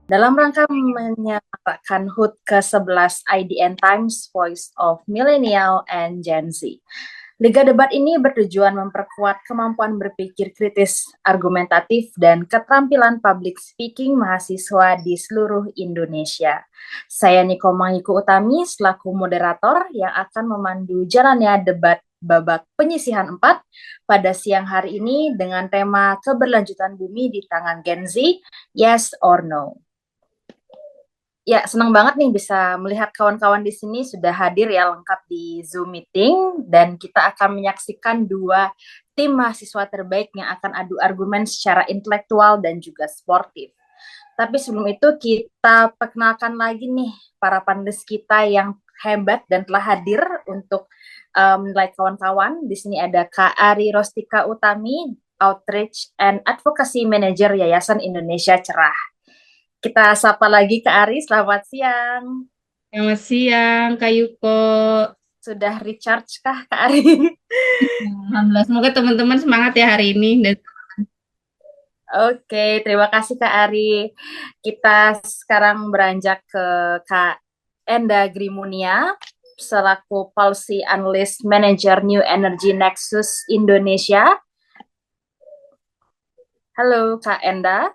Dalam rangka menyemarakkan HUT ke-11 IDN Times Voice of Millennial and Gen Z. Liga debat ini bertujuan memperkuat kemampuan berpikir kritis, argumentatif, dan keterampilan public speaking mahasiswa di seluruh Indonesia. Saya Niko Mangiku Utami selaku moderator yang akan memandu jalannya debat babak penyisihan 4 pada siang hari ini dengan tema keberlanjutan bumi di tangan Gen Z, yes or no. Ya, senang banget nih bisa melihat kawan-kawan di sini sudah hadir ya lengkap di Zoom meeting dan kita akan menyaksikan dua tim mahasiswa terbaik yang akan adu argumen secara intelektual dan juga sportif. Tapi sebelum itu kita perkenalkan lagi nih para panelis kita yang hebat dan telah hadir untuk menilai kawan-kawan. Di sini ada Kak Ari Rostika Utami, Outreach and Advocacy Manager Yayasan Indonesia Cerah. Kita sapa lagi Kak Ari, selamat siang. Selamat siang, Kak Yuko. Sudah recharge kah Kak Ari? Alhamdulillah, semoga teman-teman semangat ya hari ini. Oke, terima kasih Kak Ari. Kita sekarang beranjak ke Kak Enda Grimunia, selaku Policy Analyst Manager New Energy Nexus Indonesia. Halo Kak Enda.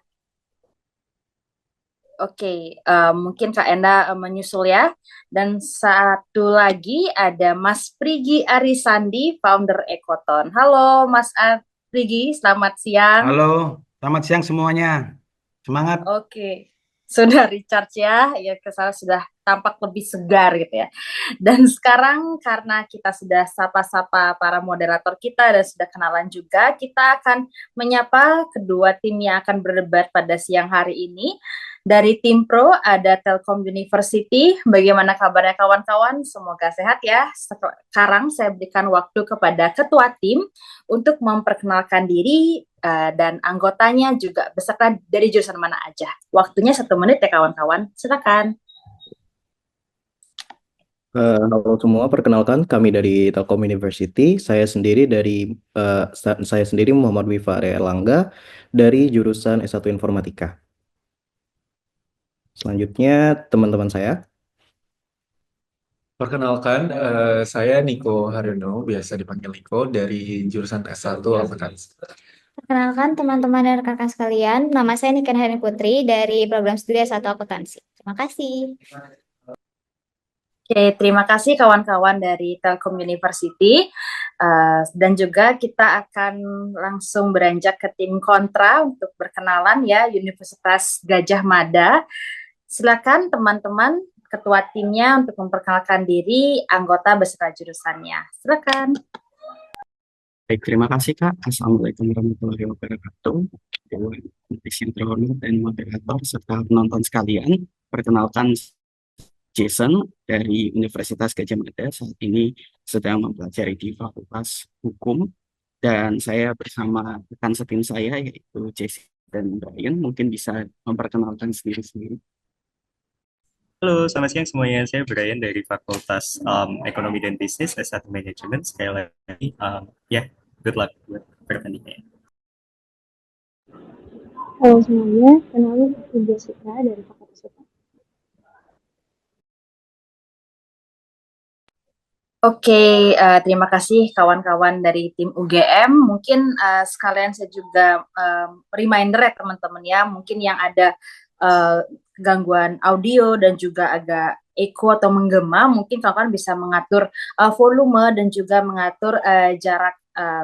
Oke, mungkin Kak Enda menyusul ya. Dan satu lagi ada Mas Prigi Arisandi, founder Ekoton. Halo Mas Prigi, selamat siang. Halo, selamat siang semuanya. Semangat. Oke, sudah recharge ya, ya kesal sudah tampak lebih segar gitu ya. Dan sekarang karena kita sudah sapa-sapa para moderator kita dan sudah kenalan juga, kita akan menyapa kedua tim yang akan berdebat pada siang hari ini. Dari tim Pro ada Telkom University. Bagaimana kabarnya kawan-kawan? Semoga sehat ya. Sekarang saya berikan waktu kepada ketua tim untuk memperkenalkan diri dan anggotanya juga beserta dari jurusan mana aja. Waktunya 1 menit ya kawan-kawan. Silakan. Halo semua, perkenalkan kami dari Telkom University. Saya sendiri Muhammad Wifa Erlangga dari jurusan S1 Informatika. Selanjutnya teman-teman saya. Perkenalkan, saya Niko Haryono, biasa dipanggil Niko, dari jurusan S1 Akuntansi. Perkenalkan teman-teman dan rekan sekalian, nama saya Niken Heni Putri dari program studi S1 Akuntansi. Terima kasih. Oke, terima kasih kawan-kawan dari Telkom University. Dan juga kita akan langsung beranjak ke tim kontra untuk berkenalan ya, Universitas Gajah Mada. Silakan teman-teman ketua timnya untuk memperkenalkan diri, anggota beserta jurusannya. Silakan. Baik, terima kasih Kak. Assalamualaikum warahmatullahi wabarakatuh. Dewan yang terhormat dan moderator serta penonton sekalian. Perkenalkan Jason dari Universitas Gajah Mada, saat ini sedang mempelajari di Fakultas Hukum, dan saya bersama rekan setim saya yaitu Jesse dan Brian. Mungkin bisa memperkenalkan sendiri-sendiri. Halo, selamat siang semuanya. Saya Brian dari Fakultas Ekonomi dan Bisnis S1 Manajemen. Sekali lagi, good luck buat pertandingannya. Halo semuanya, kenalin aku Jessica dari Fakultas Hukum. Oke, terima kasih kawan-kawan dari tim UGM. Mungkin sekalian saya juga reminder ya teman-teman ya, mungkin yang ada gangguan audio dan juga agak echo atau menggema, mungkin kawan-kawan bisa mengatur volume dan juga mengatur jarak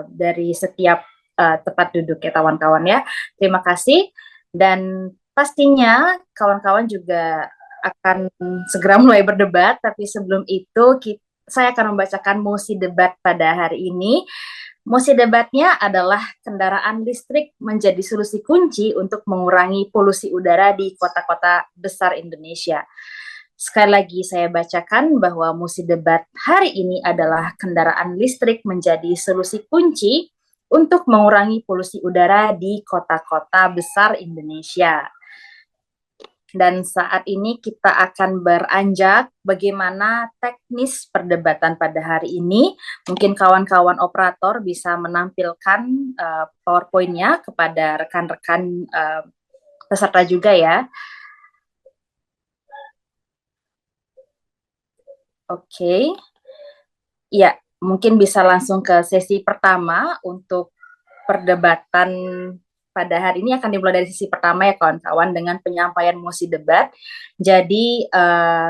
dari setiap tempat duduk ya kawan-kawan ya. Terima kasih dan pastinya kawan-kawan juga akan segera mulai berdebat, tapi sebelum itu saya akan membacakan mosi debat pada hari ini. Mosi debatnya adalah kendaraan listrik menjadi solusi kunci untuk mengurangi polusi udara di kota-kota besar Indonesia. Sekali lagi saya bacakan bahwa mosi debat hari ini adalah kendaraan listrik menjadi solusi kunci untuk mengurangi polusi udara di kota-kota besar Indonesia. Dan saat ini kita akan beranjak bagaimana teknis perdebatan pada hari ini. Mungkin kawan-kawan operator bisa menampilkan PowerPoint-nya kepada rekan-rekan peserta juga ya. Oke. Ya, mungkin bisa langsung ke sesi pertama untuk perdebatan pada hari ini akan dimulai dari sesi pertama ya kawan-kawan dengan penyampaian mosi debat. Jadi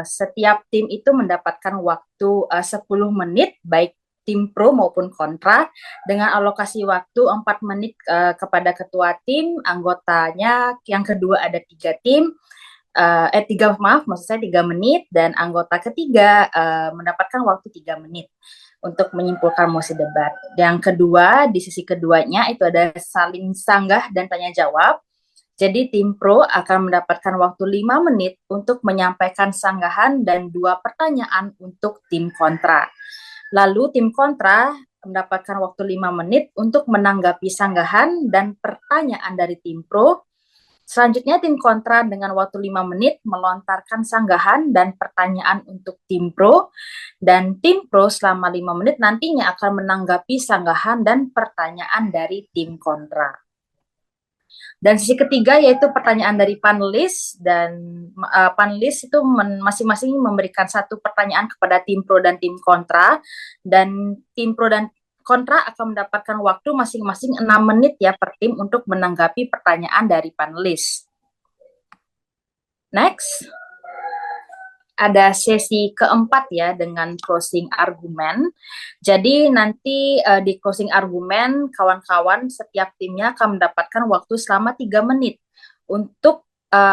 setiap tim itu mendapatkan waktu 10 menit baik tim pro maupun kontra dengan alokasi waktu 4 menit kepada ketua tim, anggotanya yang kedua ada 3 tim, maksud saya 3 menit dan anggota ketiga mendapatkan waktu 3 menit untuk menyimpulkan mosi debat. Yang kedua, di sisi keduanya itu ada saling sanggah dan tanya jawab. Jadi tim pro akan mendapatkan waktu 5 menit untuk menyampaikan sanggahan dan 2 pertanyaan untuk tim kontra. Lalu tim kontra mendapatkan waktu 5 menit untuk menanggapi sanggahan dan pertanyaan dari tim pro. Selanjutnya tim kontra dengan waktu 5 menit melontarkan sanggahan dan pertanyaan untuk tim pro, dan tim pro selama 5 menit nantinya akan menanggapi sanggahan dan pertanyaan dari tim kontra. Dan sisi ketiga yaitu pertanyaan dari panelis, dan panelis itu masing-masing memberikan 1 pertanyaan kepada tim pro dan tim kontra, dan tim pro dan kontra akan mendapatkan waktu masing-masing 6 menit ya per tim untuk menanggapi pertanyaan dari panelis. Next, ada sesi keempat ya dengan closing argumen. Jadi nanti di closing argumen kawan-kawan setiap timnya akan mendapatkan waktu selama 3 menit untuk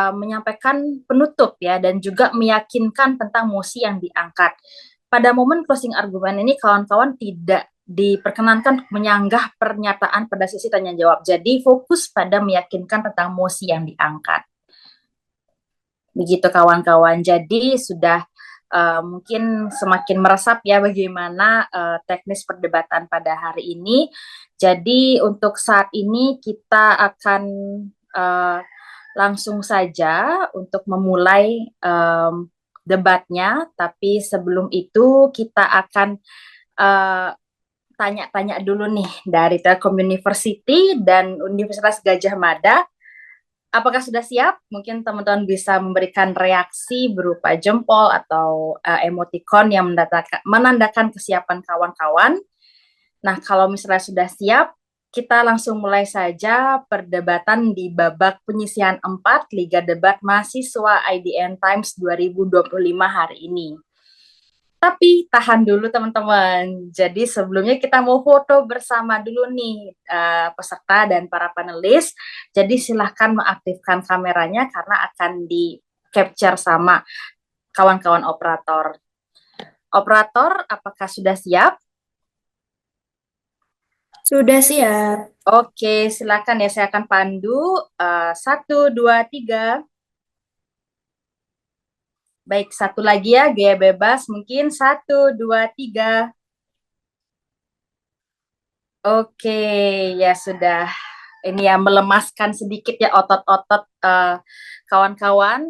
menyampaikan penutup ya dan juga meyakinkan tentang mosi yang diangkat. Pada momen closing argumen ini kawan-kawan tidak diperkenankan menyanggah pernyataan pada sesi tanya jawab. Jadi fokus pada meyakinkan tentang mosi yang diangkat. Begitu kawan-kawan. Jadi sudah mungkin semakin meresap ya bagaimana teknis perdebatan pada hari ini. Jadi untuk saat ini kita akan langsung saja untuk memulai debatnya. Tapi sebelum itu kita akan tanya-tanya dulu nih dari Telkom University dan Universitas Gadjah Mada. Apakah sudah siap? Mungkin teman-teman bisa memberikan reaksi berupa jempol atau emoticon yang menandakan kesiapan kawan-kawan. Nah, kalau misalnya sudah siap, kita langsung mulai saja perdebatan di babak penyisihan 4 Liga Debat Mahasiswa IDN Times 2025 hari ini. Tapi tahan dulu teman-teman. Jadi sebelumnya kita mau foto bersama dulu nih peserta dan para panelis. Jadi silahkan mengaktifkan kameranya karena akan di capture sama kawan-kawan operator. Operator, apakah sudah siap? Sudah siap. Oke, silakan ya, saya akan pandu. 1, 2, 3. Baik, satu lagi ya, gaya bebas. Mungkin 1, 2, 3. Oke, ya sudah. Ini ya melemaskan sedikit ya otot-otot kawan-kawan.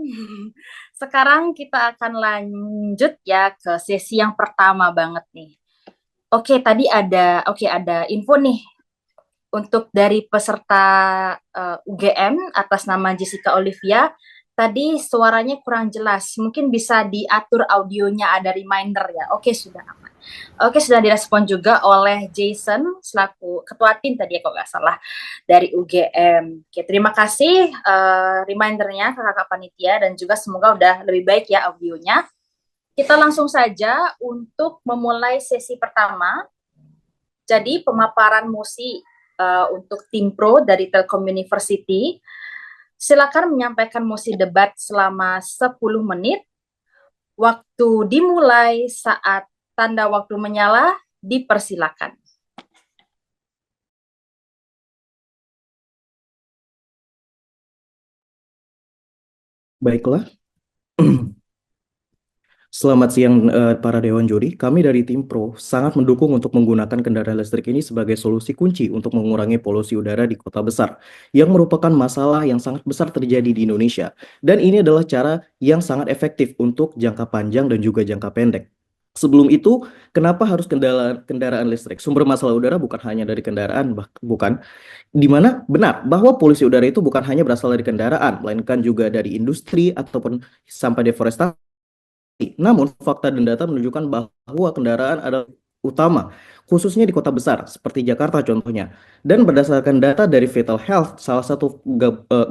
Sekarang kita akan lanjut ya ke sesi yang pertama banget nih. Oke, tadi ada info nih untuk dari peserta UGM atas nama Jessica Olivia. Tadi suaranya kurang jelas, mungkin bisa diatur audionya, ada reminder ya. Oke, sudah aman. Oke, sudah direspon juga oleh Jason selaku ketua tim tadi ya kalau nggak salah dari UGM. Oke, terima kasih remindernya kakak panitia dan juga semoga udah lebih baik ya audionya. Kita langsung saja untuk memulai sesi pertama. Jadi pemaparan mosi untuk tim pro dari Telkom University. Silakan menyampaikan mosi debat selama 10 menit. Waktu dimulai saat tanda waktu menyala, dipersilakan. Baiklah. Selamat siang para Dewan Juri. Kami dari tim Pro sangat mendukung untuk menggunakan kendaraan listrik ini sebagai solusi kunci untuk mengurangi polusi udara di kota besar, yang merupakan masalah yang sangat besar terjadi di Indonesia. Dan ini adalah cara yang sangat efektif untuk jangka panjang dan juga jangka pendek. Sebelum itu, kenapa harus kendaraan listrik? Sumber masalah udara bukan hanya dari kendaraan, bukan. Di mana benar bahwa polusi udara itu bukan hanya berasal dari kendaraan, melainkan juga dari industri ataupun sampah deforestasi Namun, fakta dan data menunjukkan bahwa kendaraan adalah utama, khususnya di kota besar, seperti Jakarta contohnya. Dan berdasarkan data dari Vital Health, salah satu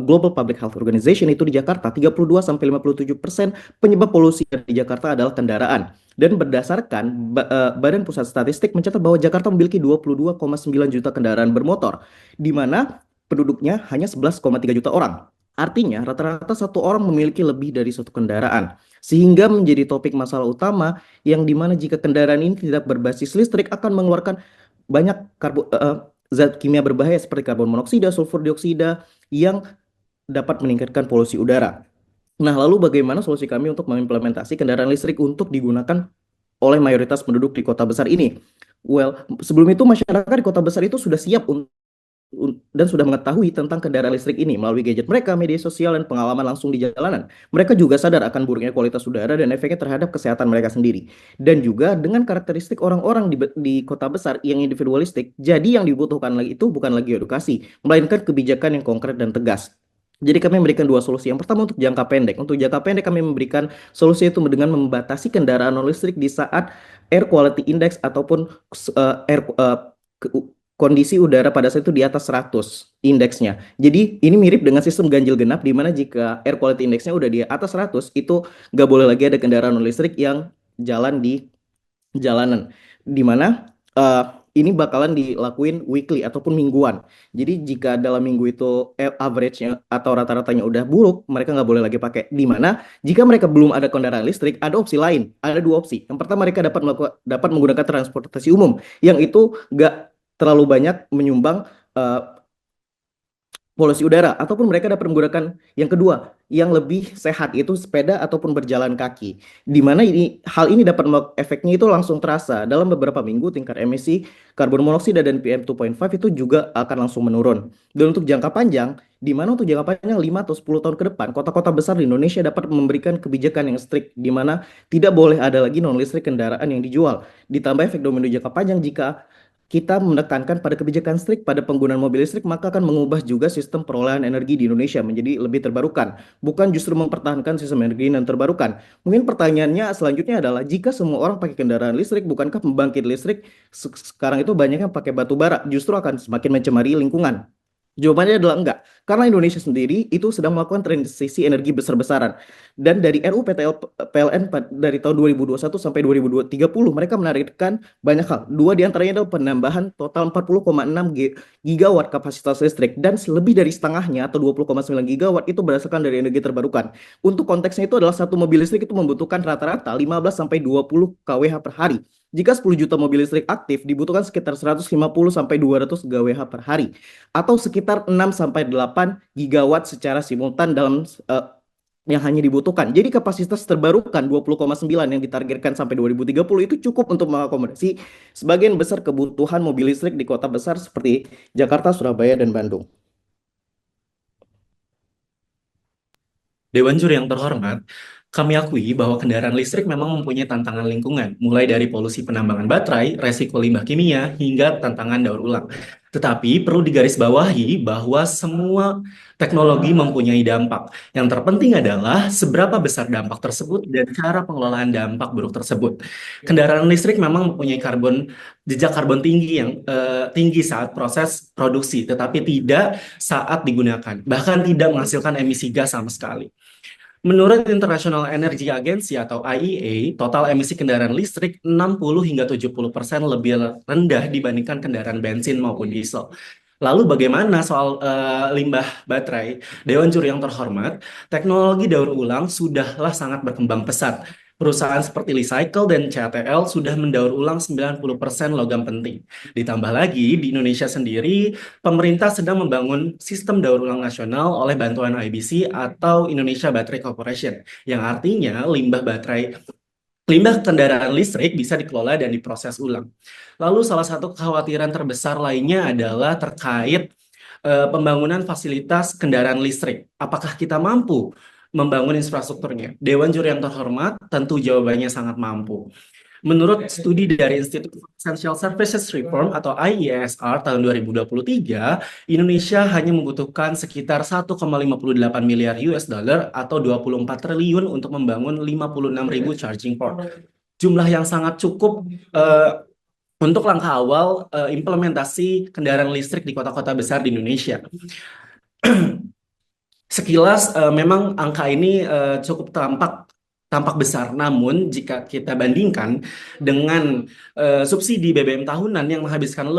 Global Public Health Organization itu di Jakarta, 32-57% penyebab polusi di Jakarta adalah kendaraan. Dan berdasarkan Badan Pusat Statistik mencatat bahwa Jakarta memiliki 22,9 juta kendaraan bermotor, di mana penduduknya hanya 11,3 juta orang. Artinya, rata-rata satu orang memiliki lebih dari satu kendaraan. Sehingga menjadi topik masalah utama yang dimana jika kendaraan ini tidak berbasis listrik akan mengeluarkan banyak zat kimia berbahaya seperti karbon monoksida, sulfur dioksida yang dapat meningkatkan polusi udara. Nah, lalu bagaimana solusi kami untuk mengimplementasi kendaraan listrik untuk digunakan oleh mayoritas penduduk di kota besar ini? Well, sebelum itu masyarakat di kota besar itu sudah siap dan sudah mengetahui tentang kendaraan listrik ini melalui gadget mereka, media sosial, dan pengalaman langsung di jalanan. Mereka juga sadar akan buruknya kualitas udara dan efeknya terhadap kesehatan mereka sendiri. Dan juga dengan karakteristik orang-orang di kota besar yang individualistik, jadi yang dibutuhkan lagi itu bukan lagi edukasi, melainkan kebijakan yang konkret dan tegas. Jadi kami memberikan dua solusi. Yang pertama untuk jangka pendek. Untuk jangka pendek kami memberikan solusi itu dengan membatasi kendaraan non listrik di saat air quality index ataupun kondisi udara pada saat itu di atas 100 indeksnya. Jadi ini mirip dengan sistem ganjil genap di mana jika air quality indeksnya udah di atas 100 itu nggak boleh lagi ada kendaraan non listrik yang jalan di jalanan. Di mana ini bakalan dilakuin weekly ataupun mingguan. Jadi jika dalam minggu itu average-nya atau rata-ratanya udah buruk, mereka nggak boleh lagi pakai. Di mana jika mereka belum ada kendaraan listrik, ada opsi lain. Ada dua opsi. Yang pertama mereka dapat menggunakan transportasi umum, yang itu nggak terlalu banyak menyumbang polusi udara, ataupun mereka dapat menggunakan yang kedua yang lebih sehat, yaitu sepeda ataupun berjalan kaki, di mana hal ini dapat efeknya itu langsung terasa dalam beberapa minggu. Tingkat emisi karbon monoksida dan PM 2.5 itu juga akan langsung menurun. Dan untuk jangka panjang, di mana untuk jangka panjang 5 atau 10 tahun ke depan, kota-kota besar di Indonesia dapat memberikan kebijakan yang strict, di mana tidak boleh ada lagi non listrik kendaraan yang dijual. Ditambah efek domino jangka panjang, jika kita menekankan pada kebijakan strict pada penggunaan mobil listrik, maka akan mengubah juga sistem perolehan energi di Indonesia menjadi lebih terbarukan, bukan justru mempertahankan sistem energi yang terbarukan. Mungkin pertanyaannya selanjutnya adalah, jika semua orang pakai kendaraan listrik, bukankah pembangkit listrik sekarang itu banyak yang pakai batu bara justru akan semakin mencemari lingkungan? Jawabannya adalah enggak, karena Indonesia sendiri itu sedang melakukan transisi energi besar-besaran. Dan dari RUU PLN dari tahun 2021 sampai 2030, mereka menargetkan banyak hal. Dua diantaranya adalah penambahan total 40,6 gigawatt kapasitas listrik, dan lebih dari setengahnya atau 20,9 gigawatt itu berdasarkan dari energi terbarukan. Untuk konteksnya itu adalah satu mobil listrik itu membutuhkan rata-rata 15 sampai 20 kWh per hari. Jika 10 juta mobil listrik aktif, dibutuhkan sekitar 150 sampai 200 kWh per hari, atau sekitar 6 sampai 8 gigawatt secara simultan dalam yang hanya dibutuhkan. Jadi kapasitas terbarukan 20,9 yang ditargetkan sampai 2030 itu cukup untuk mengakomodasi sebagian besar kebutuhan mobil listrik di kota besar seperti Jakarta, Surabaya, dan Bandung. Dewan Juri yang terhormat, kami akui bahwa kendaraan listrik memang mempunyai tantangan lingkungan, mulai dari polusi penambangan baterai, resiko limbah kimia, hingga tantangan daur ulang. Tetapi perlu digarisbawahi bahwa semua teknologi mempunyai dampak. Yang terpenting adalah seberapa besar dampak tersebut dan cara pengelolaan dampak buruk tersebut. Kendaraan listrik memang mempunyai jejak karbon tinggi yang tinggi saat proses produksi, tetapi tidak saat digunakan, bahkan tidak menghasilkan emisi gas sama sekali. Menurut International Energy Agency atau IEA, total emisi kendaraan listrik 60 hingga 70% lebih rendah dibandingkan kendaraan bensin maupun diesel. Lalu bagaimana soal limbah baterai? Dewan Juri yang terhormat, teknologi daur ulang sudahlah sangat berkembang pesat. Perusahaan seperti Li-Cycle dan CATL sudah mendaur ulang 90% logam penting. Ditambah lagi, di Indonesia sendiri, pemerintah sedang membangun sistem daur ulang nasional oleh bantuan IBC atau Indonesia Battery Corporation, yang artinya limbah kendaraan listrik bisa dikelola dan diproses ulang. Lalu salah satu kekhawatiran terbesar lainnya adalah terkait pembangunan fasilitas kendaraan listrik. Apakah kita mampu membangun infrastrukturnya? Dewan Juri yang terhormat, tentu jawabannya sangat mampu. Menurut studi dari Institute for Essential Services Reform atau IESR tahun 2023, Indonesia hanya membutuhkan sekitar 1,58 miliar US dollar atau 24 triliun untuk membangun 56.000 charging port. Jumlah yang sangat cukup untuk langkah awal implementasi kendaraan listrik di kota-kota besar di Indonesia. Sekilas memang angka ini cukup tampak besar, namun jika kita bandingkan dengan subsidi BBM tahunan yang menghabiskan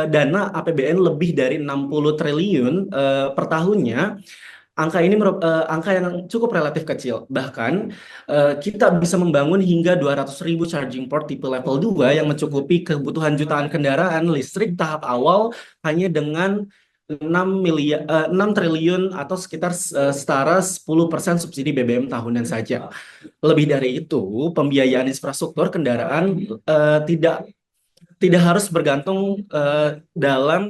dana APBN lebih dari 60 triliun per tahunnya, angka ini angka yang cukup relatif kecil. Bahkan kita bisa membangun hingga 200.000 charging port tipe level 2 yang mencukupi kebutuhan jutaan kendaraan listrik tahap awal hanya dengan 6 triliun atau sekitar setara 10% subsidi BBM tahunan saja. Lebih dari itu, pembiayaan infrastruktur kendaraan tidak harus bergantung dalam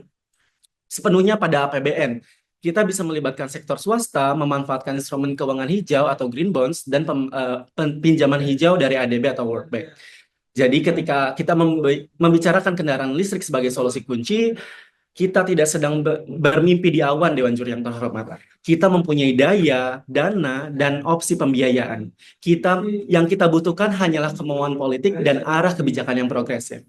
sepenuhnya pada APBN. Kita bisa melibatkan sektor swasta, memanfaatkan instrumen keuangan hijau atau green bonds, dan pinjaman hijau dari ADB atau World Bank. Jadi ketika kita membicarakan kendaraan listrik sebagai solusi kunci, kita tidak sedang bermimpi di awan, Dewan Juri yang terhormat. Kita mempunyai daya, dana, dan opsi pembiayaan. Yang kita butuhkan hanyalah kemauan politik dan arah kebijakan yang progresif.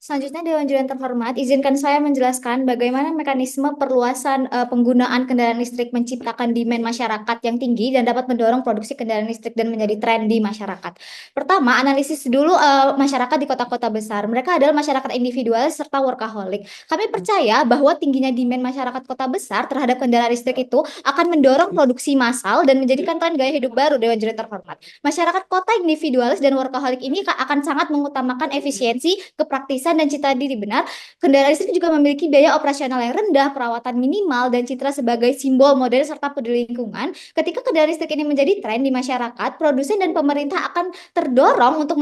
Selanjutnya, Dewan Juri yang terhormat, izinkan saya menjelaskan bagaimana mekanisme perluasan penggunaan kendaraan listrik menciptakan demand masyarakat yang tinggi dan dapat mendorong produksi kendaraan listrik dan menjadi tren di masyarakat. Pertama, analisis dulu masyarakat di kota-kota besar. Mereka adalah masyarakat individualis serta workaholic. Kami percaya bahwa tingginya demand masyarakat kota besar terhadap kendaraan listrik itu akan mendorong produksi massal dan menjadikan tren gaya hidup baru, Dewan Juri yang terhormat. Masyarakat kota individualis dan workaholic ini akan sangat mengutamakan efisiensi, kepraktisan, dan citra diri benar. Kendaraan listrik juga memiliki biaya operasional yang rendah, perawatan minimal, dan citra sebagai simbol modern serta peduli lingkungan. Ketika kendaraan listrik ini menjadi tren di masyarakat, produsen dan pemerintah akan terdorong untuk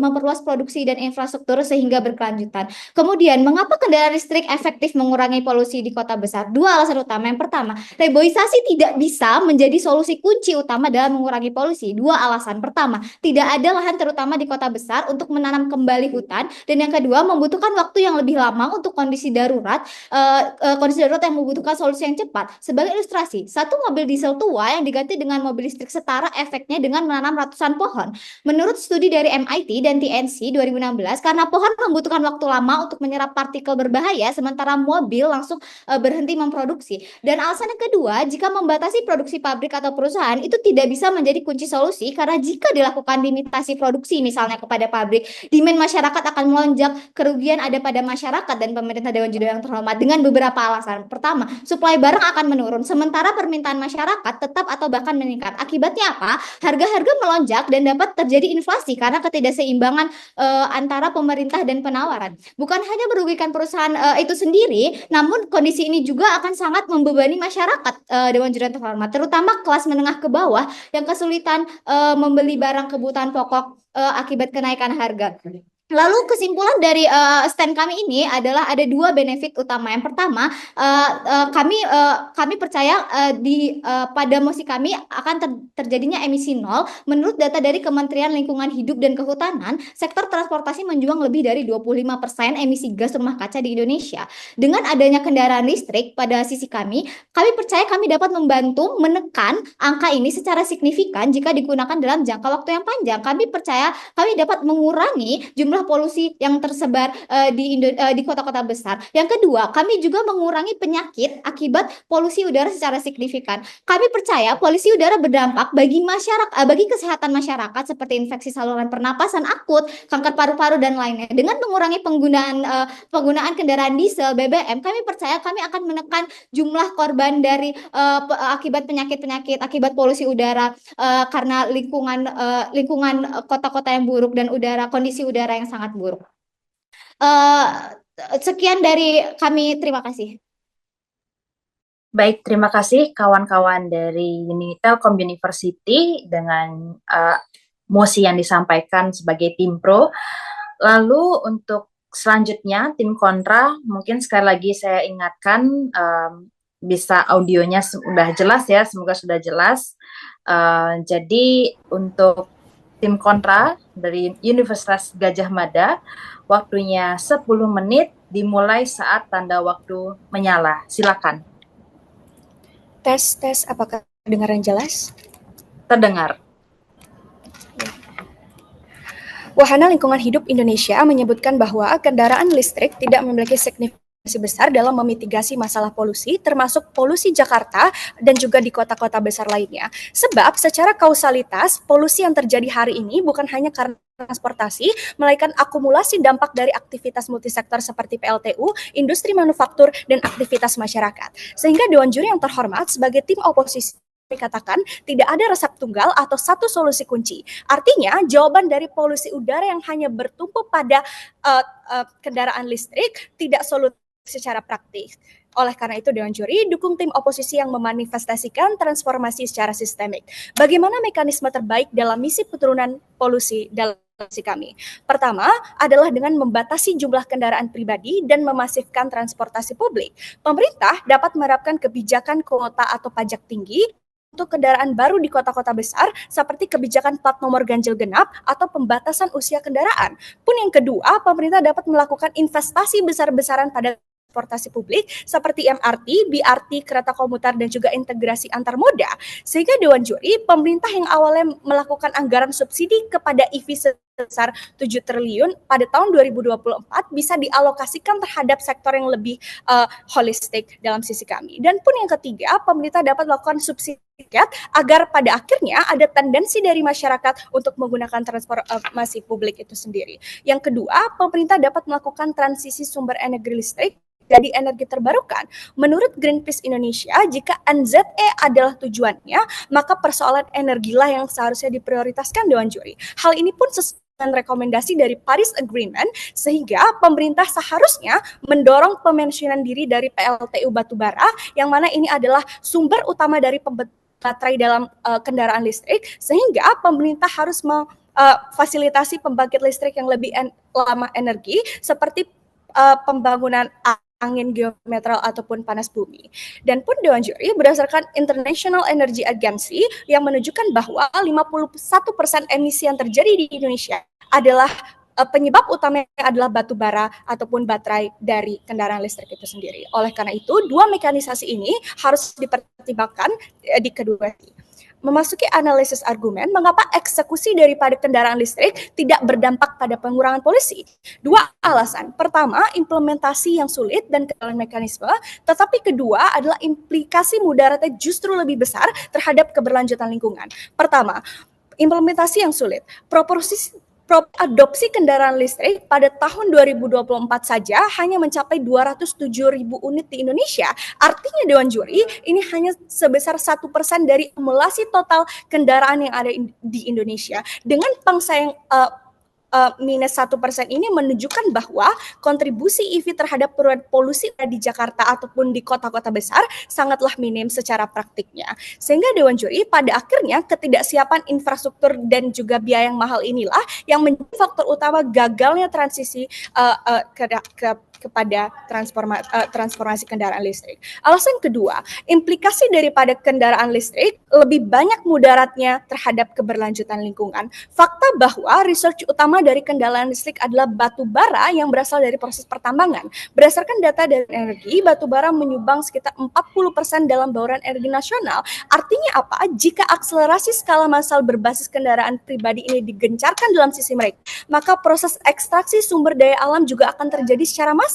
memperluas produksi dan infrastruktur sehingga berkelanjutan. Kemudian, mengapa kendaraan listrik efektif mengurangi polusi di kota besar? Dua alasan utama. Yang pertama, reboisasi tidak bisa menjadi solusi kunci utama dalam mengurangi polusi. Dua alasan. Pertama, tidak ada lahan terutama di kota besar untuk menanam kembali hutan, dan yang kedua, membutuhkan waktu yang lebih lama untuk kondisi darurat yang membutuhkan solusi yang cepat. Sebagai ilustrasi, satu mobil diesel tua yang diganti dengan mobil listrik setara efeknya dengan menanam ratusan pohon. Menurut studi dari MIT dan TNC 2016, karena pohon membutuhkan waktu lama untuk menyerap partikel berbahaya, sementara mobil langsung berhenti memproduksi. Dan alasan yang kedua, jika membatasi produksi pabrik atau perusahaan, itu tidak bisa menjadi kunci solusi, karena jika dilakukan limitasi produksi misalnya kepada pabrik, demand masyarakat akan melonjak, kerugian ada pada masyarakat dan pemerintah, Dewan Juri yang terhormat, dengan beberapa alasan. Pertama, suplai barang akan menurun, sementara permintaan masyarakat tetap atau bahkan meningkat. Akibatnya apa? Harga-harga melonjak dan dapat terjadi inflasi karena ketidakseimbangan antara pemerintah dan penawaran. Bukan hanya merugikan perusahaan itu sendiri, namun kondisi ini juga akan sangat membebani masyarakat, Dewan Juri yang terhormat, terutama kelas menengah ke bawah yang kesulitan membeli barang kebutuhan pokok akibat kenaikan harga. Lalu kesimpulan dari stand kami ini adalah ada dua benefit utama. Yang pertama, kami percaya pada mosi kami akan terjadinya emisi nol. Menurut data dari Kementerian Lingkungan Hidup dan Kehutanan, sektor transportasi menjuang lebih dari 25% emisi gas rumah kaca di Indonesia. Dengan adanya kendaraan listrik pada sisi kami percaya kami dapat membantu menekan angka ini secara signifikan jika digunakan dalam jangka waktu yang panjang. Kami percaya kami dapat mengurangi jumlah polusi yang tersebar di kota-kota besar. Yang kedua, kami juga mengurangi penyakit akibat polusi udara secara signifikan. Kami percaya polusi udara berdampak bagi kesehatan masyarakat seperti infeksi saluran pernapasan akut, kanker paru-paru, dan lainnya. Dengan mengurangi penggunaan kendaraan diesel, BBM, kami percaya kami akan menekan jumlah korban dari akibat penyakit-penyakit akibat polusi udara karena lingkungan kota-kota yang buruk dan kondisi udara yang sangat buruk. Sekian dari kami, terima kasih. Baik, terima kasih kawan-kawan dari Telkom University dengan mosi yang disampaikan sebagai tim pro. Lalu untuk selanjutnya tim kontra, mungkin sekali lagi saya ingatkan bisa audionya sudah jelas ya, semoga sudah jelas. Jadi untuk tim kontra dari Universitas Gajah Mada. Waktunya 10 menit dimulai saat tanda waktu menyala. Silakan. Tes, apakah kedengaran jelas? Terdengar. Wahana Lingkungan Hidup Indonesia menyebutkan bahwa kendaraan listrik tidak memiliki signifikasi besar dalam memitigasi masalah polusi, termasuk polusi Jakarta dan juga di kota-kota besar lainnya. Sebab secara kausalitas, polusi yang terjadi hari ini bukan hanya karena transportasi, melainkan akumulasi dampak dari aktivitas multisektor seperti PLTU, industri manufaktur, dan aktivitas masyarakat. Sehingga Dewan Juri yang terhormat sebagai tim oposisi katakan tidak ada resep tunggal atau satu solusi kunci. Artinya jawaban dari polusi udara yang hanya bertumpu pada kendaraan listrik tidak solusi secara praktis. Oleh karena itu Dewan Juri dukung tim oposisi yang memanifestasikan transformasi secara sistemik. Bagaimana mekanisme terbaik dalam misi penurunan polusi dalam kami? Pertama adalah dengan membatasi jumlah kendaraan pribadi dan memasifkan transportasi publik. Pemerintah dapat menerapkan kebijakan kuota atau pajak tinggi untuk kendaraan baru di kota-kota besar seperti kebijakan plat nomor ganjil genap atau pembatasan usia kendaraan. Pun yang kedua, pemerintah dapat melakukan investasi besar-besaran pada transportasi publik seperti MRT, BRT, kereta komuter, dan juga integrasi antar moda. Sehingga Dewan Juri, pemerintah yang awalnya melakukan anggaran subsidi kepada EV sebesar 7 triliun pada tahun 2024 bisa dialokasikan terhadap sektor yang lebih holistik dalam sisi kami. Dan pun yang ketiga, pemerintah dapat melakukan subsidi agar pada akhirnya ada tendensi dari masyarakat untuk menggunakan transportasi publik itu sendiri. Yang kedua, pemerintah dapat melakukan transisi sumber energi listrik jadi energi terbarukan. Menurut Greenpeace Indonesia, jika NZE adalah tujuannya, maka persoalan energilah yang seharusnya diprioritaskan Dewan Juri. Hal ini pun sesuai dengan rekomendasi dari Paris Agreement, sehingga pemerintah seharusnya mendorong pemensiunan diri dari PLTU batubara, yang mana ini adalah sumber utama dari baterai dalam kendaraan listrik, sehingga pemerintah harus memfasilitasi pembangkit listrik yang lebih lama energi, seperti pembangunan angin geometral ataupun panas bumi. Dan pun Dewan Juri berdasarkan International Energy Agency yang menunjukkan bahwa 51% emisi yang terjadi di Indonesia adalah penyebab utamanya adalah batu bara ataupun baterai dari kendaraan listrik itu sendiri. Oleh karena itu, dua mekanisasi ini harus dipertimbangkan di kedua. Memasuki analisis argumen, mengapa eksekusi daripada kendaraan listrik tidak berdampak pada pengurangan polusi? Dua alasan. Pertama, implementasi yang sulit dan kendala mekanisme, tetapi kedua adalah implikasi mudaratnya justru lebih besar terhadap keberlanjutan lingkungan. Pertama, implementasi yang sulit. Adopsi kendaraan listrik pada tahun 2024 saja hanya mencapai 207.000 unit di Indonesia. Artinya Dewan Juri ini hanya sebesar 1% dari akumulasi total kendaraan yang ada di Indonesia. Dengan pangsa yang minus 1% ini menunjukkan bahwa kontribusi EV terhadap penurunan polusi di Jakarta ataupun di kota-kota besar sangatlah minim secara praktiknya. Sehingga Dewan Juri pada akhirnya ketidaksiapan infrastruktur dan juga biaya yang mahal inilah yang menjadi faktor utama gagalnya transisi kepada transformasi kendaraan listrik. Alasan kedua, implikasi daripada kendaraan listrik lebih banyak mudaratnya terhadap keberlanjutan lingkungan. Fakta bahwa research utama dari kendaraan listrik adalah batu bara yang berasal dari proses pertambangan. Berdasarkan data dari energi, batu bara menyumbang sekitar 40% dalam bauran energi nasional. Artinya apa? Jika akselerasi skala massal berbasis kendaraan pribadi ini digencarkan dalam sisi mereka, maka proses ekstraksi sumber daya alam juga akan terjadi secara massal.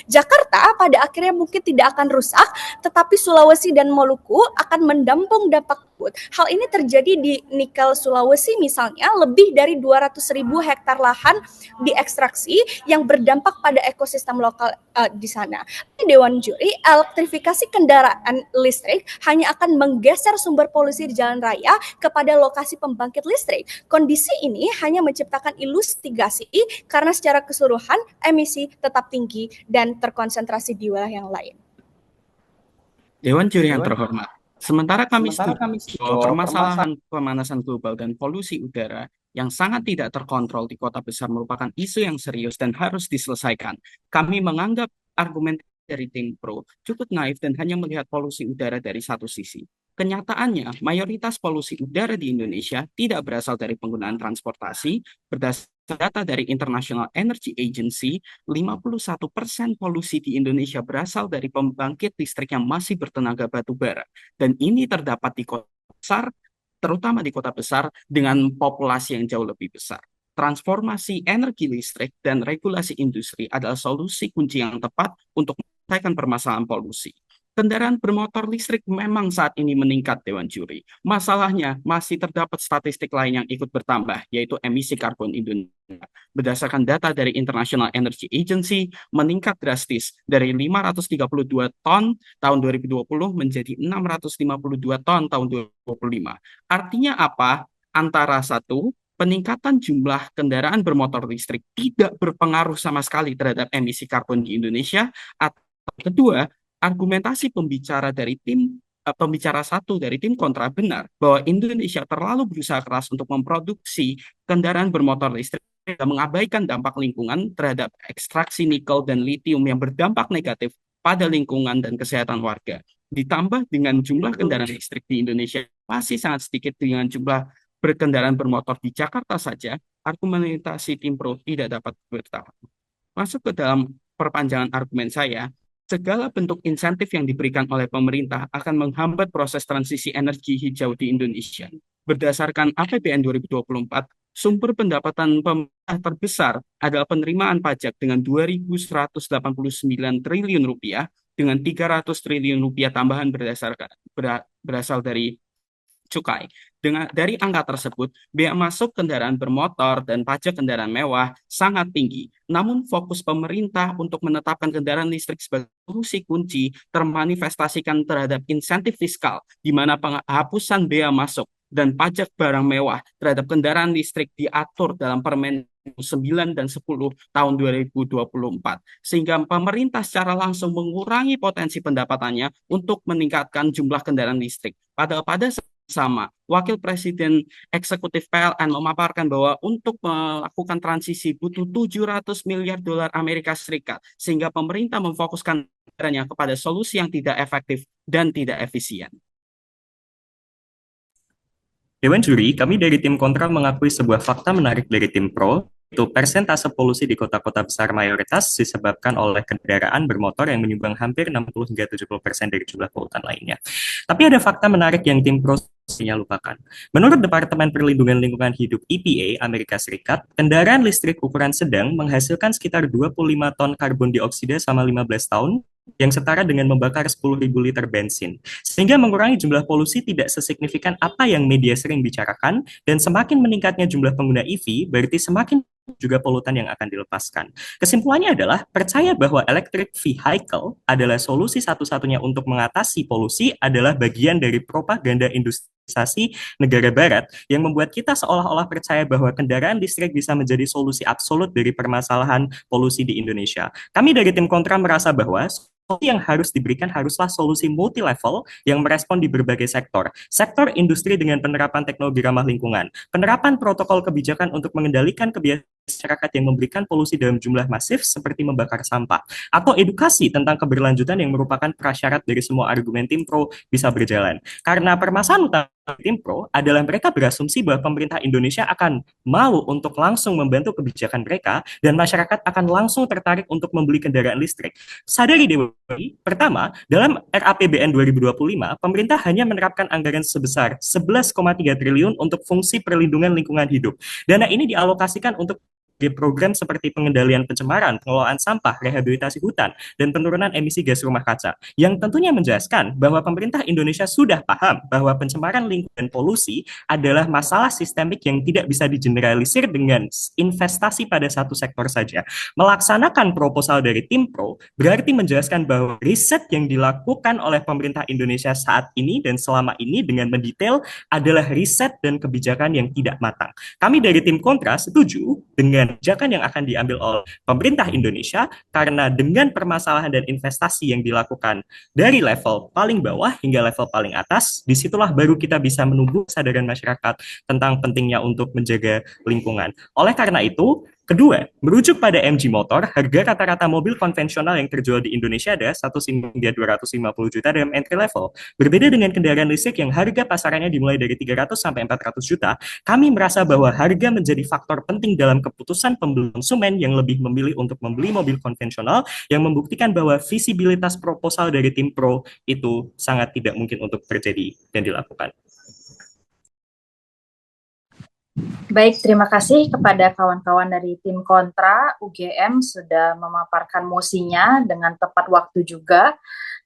Jakarta pada akhirnya mungkin tidak akan rusak, tetapi Sulawesi dan Maluku akan mendampung dampak tersebut. Hal ini terjadi di Nikel Sulawesi misalnya, lebih dari 200.000 hektar lahan diekstraksi yang berdampak pada ekosistem lokal di sana. Dewan Juri, elektrifikasi kendaraan listrik hanya akan menggeser sumber polusi di jalan raya kepada lokasi pembangkit listrik. Kondisi ini hanya menciptakan ilusi mitigasi karena secara keseluruhan emisi tetap tinggi dan terkonsentrasi di wilayah yang lain. Dewan Juri yang terhormat, sementara kami setuju bahwa permasalahan pemanasan global dan polusi udara yang sangat tidak terkontrol di kota besar merupakan isu yang serius dan harus diselesaikan. Kami menganggap argumen dari tim pro cukup naif dan hanya melihat polusi udara dari satu sisi. Kenyataannya, mayoritas polusi udara di Indonesia tidak berasal dari penggunaan transportasi. Berdasarkan data dari International Energy Agency, 51% polusi di Indonesia berasal dari pembangkit listrik yang masih bertenaga batu bara. Dan ini terdapat di kota besar, terutama di kota besar dengan populasi yang jauh lebih besar. Transformasi energi listrik dan regulasi industri adalah solusi kunci yang tepat untuk menyelesaikan permasalahan polusi. Kendaraan bermotor listrik memang saat ini meningkat, Dewan Juri. Masalahnya, masih terdapat statistik lain yang ikut bertambah, yaitu emisi karbon Indonesia. Berdasarkan data dari International Energy Agency, meningkat drastis dari 532 ton tahun 2020 menjadi 652 ton tahun 2025. Artinya apa? Antara satu, peningkatan jumlah kendaraan bermotor listrik tidak berpengaruh sama sekali terhadap emisi karbon di Indonesia, atau kedua, argumentasi pembicara satu dari tim kontra benar bahwa Indonesia terlalu berusaha keras untuk memproduksi kendaraan bermotor listrik dan mengabaikan dampak lingkungan terhadap ekstraksi nikel dan litium yang berdampak negatif pada lingkungan dan kesehatan warga. Ditambah dengan jumlah kendaraan listrik di Indonesia masih sangat sedikit dengan jumlah berkendaraan bermotor di Jakarta saja, argumentasi tim pro tidak dapat bertahan. Masuk ke dalam perpanjangan argumen saya, segala bentuk insentif yang diberikan oleh pemerintah akan menghambat proses transisi energi hijau di Indonesia. Berdasarkan APBN 2024, sumber pendapatan pemerintah terbesar adalah penerimaan pajak dengan 2.189 triliun rupiah, dengan 300 triliun rupiah tambahan berasal dari cukai. Dari angka tersebut, bea masuk kendaraan bermotor dan pajak kendaraan mewah sangat tinggi. Namun fokus pemerintah untuk menetapkan kendaraan listrik sebagai solusi kunci termanifestasikan terhadap insentif fiskal, di mana penghapusan bea masuk dan pajak barang mewah terhadap kendaraan listrik diatur dalam Permen 9 dan 10 tahun 2024. Sehingga pemerintah secara langsung mengurangi potensi pendapatannya untuk meningkatkan jumlah kendaraan listrik. Pada sama, Wakil Presiden Eksekutif PLN memaparkan bahwa untuk melakukan transisi butuh 700 miliar dolar Amerika Serikat, sehingga pemerintah memfokuskan anggarannya kepada solusi yang tidak efektif dan tidak efisien. Dewan Juri, kami dari tim kontra mengakui sebuah fakta menarik dari tim pro, itu persentase polusi di kota-kota besar mayoritas disebabkan oleh kendaraan bermotor yang menyumbang hampir 60 hingga 70% dari jumlah polutan lainnya. Tapi ada fakta menarik yang tim pro lupakan. Menurut Departemen Perlindungan Lingkungan Hidup EPA Amerika Serikat, kendaraan listrik ukuran sedang menghasilkan sekitar 25 ton karbon dioksida selama 15 tahun, yang setara dengan membakar 10.000 liter bensin. Sehingga mengurangi jumlah polusi tidak sesignifikan apa yang media sering bicarakan, dan semakin meningkatnya jumlah pengguna EV, berarti semakin juga polutan yang akan dilepaskan. Kesimpulannya adalah, percaya bahwa electric vehicle adalah solusi satu-satunya untuk mengatasi polusi adalah bagian dari propaganda industrialisasi negara barat yang membuat kita seolah-olah percaya bahwa kendaraan listrik bisa menjadi solusi absolut dari permasalahan polusi di Indonesia. Kami dari tim kontra merasa bahwa solusi yang harus diberikan haruslah solusi multi-level yang merespon di berbagai sektor. Sektor industri dengan penerapan teknologi ramah lingkungan, penerapan protokol kebijakan untuk mengendalikan kebiasaan masyarakat yang memberikan polusi dalam jumlah masif seperti membakar sampah, atau edukasi tentang keberlanjutan yang merupakan prasyarat dari semua argumen tim pro bisa berjalan. Karena permasalahan utama tim pro adalah mereka berasumsi bahwa pemerintah Indonesia akan mau untuk langsung membantu kebijakan mereka dan masyarakat akan langsung tertarik untuk membeli kendaraan listrik. Sadari Dewi, pertama, dalam RAPBN 2025, pemerintah hanya menerapkan anggaran sebesar 11,3 triliun untuk fungsi perlindungan lingkungan hidup. Dana ini dialokasikan untuk program seperti pengendalian pencemaran, pengelolaan sampah, rehabilitasi hutan, dan penurunan emisi gas rumah kaca, yang tentunya menjelaskan bahwa pemerintah Indonesia sudah paham bahwa pencemaran lingkungan dan polusi adalah masalah sistemik yang tidak bisa digeneralisir dengan investasi pada satu sektor saja. Melaksanakan proposal dari tim pro berarti menjelaskan bahwa riset yang dilakukan oleh pemerintah Indonesia saat ini dan selama ini dengan mendetail adalah riset dan kebijakan yang tidak matang. Kami dari tim kontra setuju dengan kebijakan yang akan diambil oleh pemerintah Indonesia, karena dengan permasalahan dan investasi yang dilakukan dari level paling bawah hingga level paling atas, disitulah baru kita bisa menumbuh kesadaran masyarakat tentang pentingnya untuk menjaga lingkungan. Oleh karena itu, Kedua, merujuk pada MG Motor, harga rata-rata mobil konvensional yang terjual di Indonesia ada 1 hingga 250 juta dalam entry level. Berbeda dengan kendaraan listrik yang harga pasarannya dimulai dari 300 sampai 400 juta, kami merasa bahwa harga menjadi faktor penting dalam keputusan pembeli konsumen yang lebih memilih untuk membeli mobil konvensional, yang membuktikan bahwa visibilitas proposal dari tim Pro itu sangat tidak mungkin untuk terjadi dan dilakukan. Baik, terima kasih kepada kawan-kawan dari tim kontra. UGM sudah memaparkan mosinya dengan tepat waktu juga.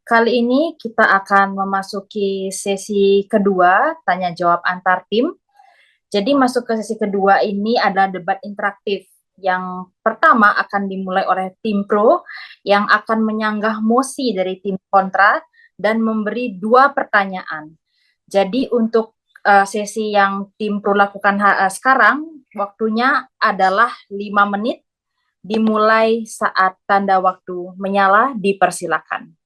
Kali ini kita akan memasuki sesi kedua, tanya jawab antar tim. Jadi masuk ke sesi kedua ini adalah debat interaktif. Yang pertama akan dimulai oleh tim pro yang akan menyanggah mosi dari tim kontra dan memberi 2 pertanyaan. Jadi untuk sesi yang tim pro lakukan sekarang, waktunya adalah 5 menit, dimulai saat tanda waktu menyala, dipersilakan.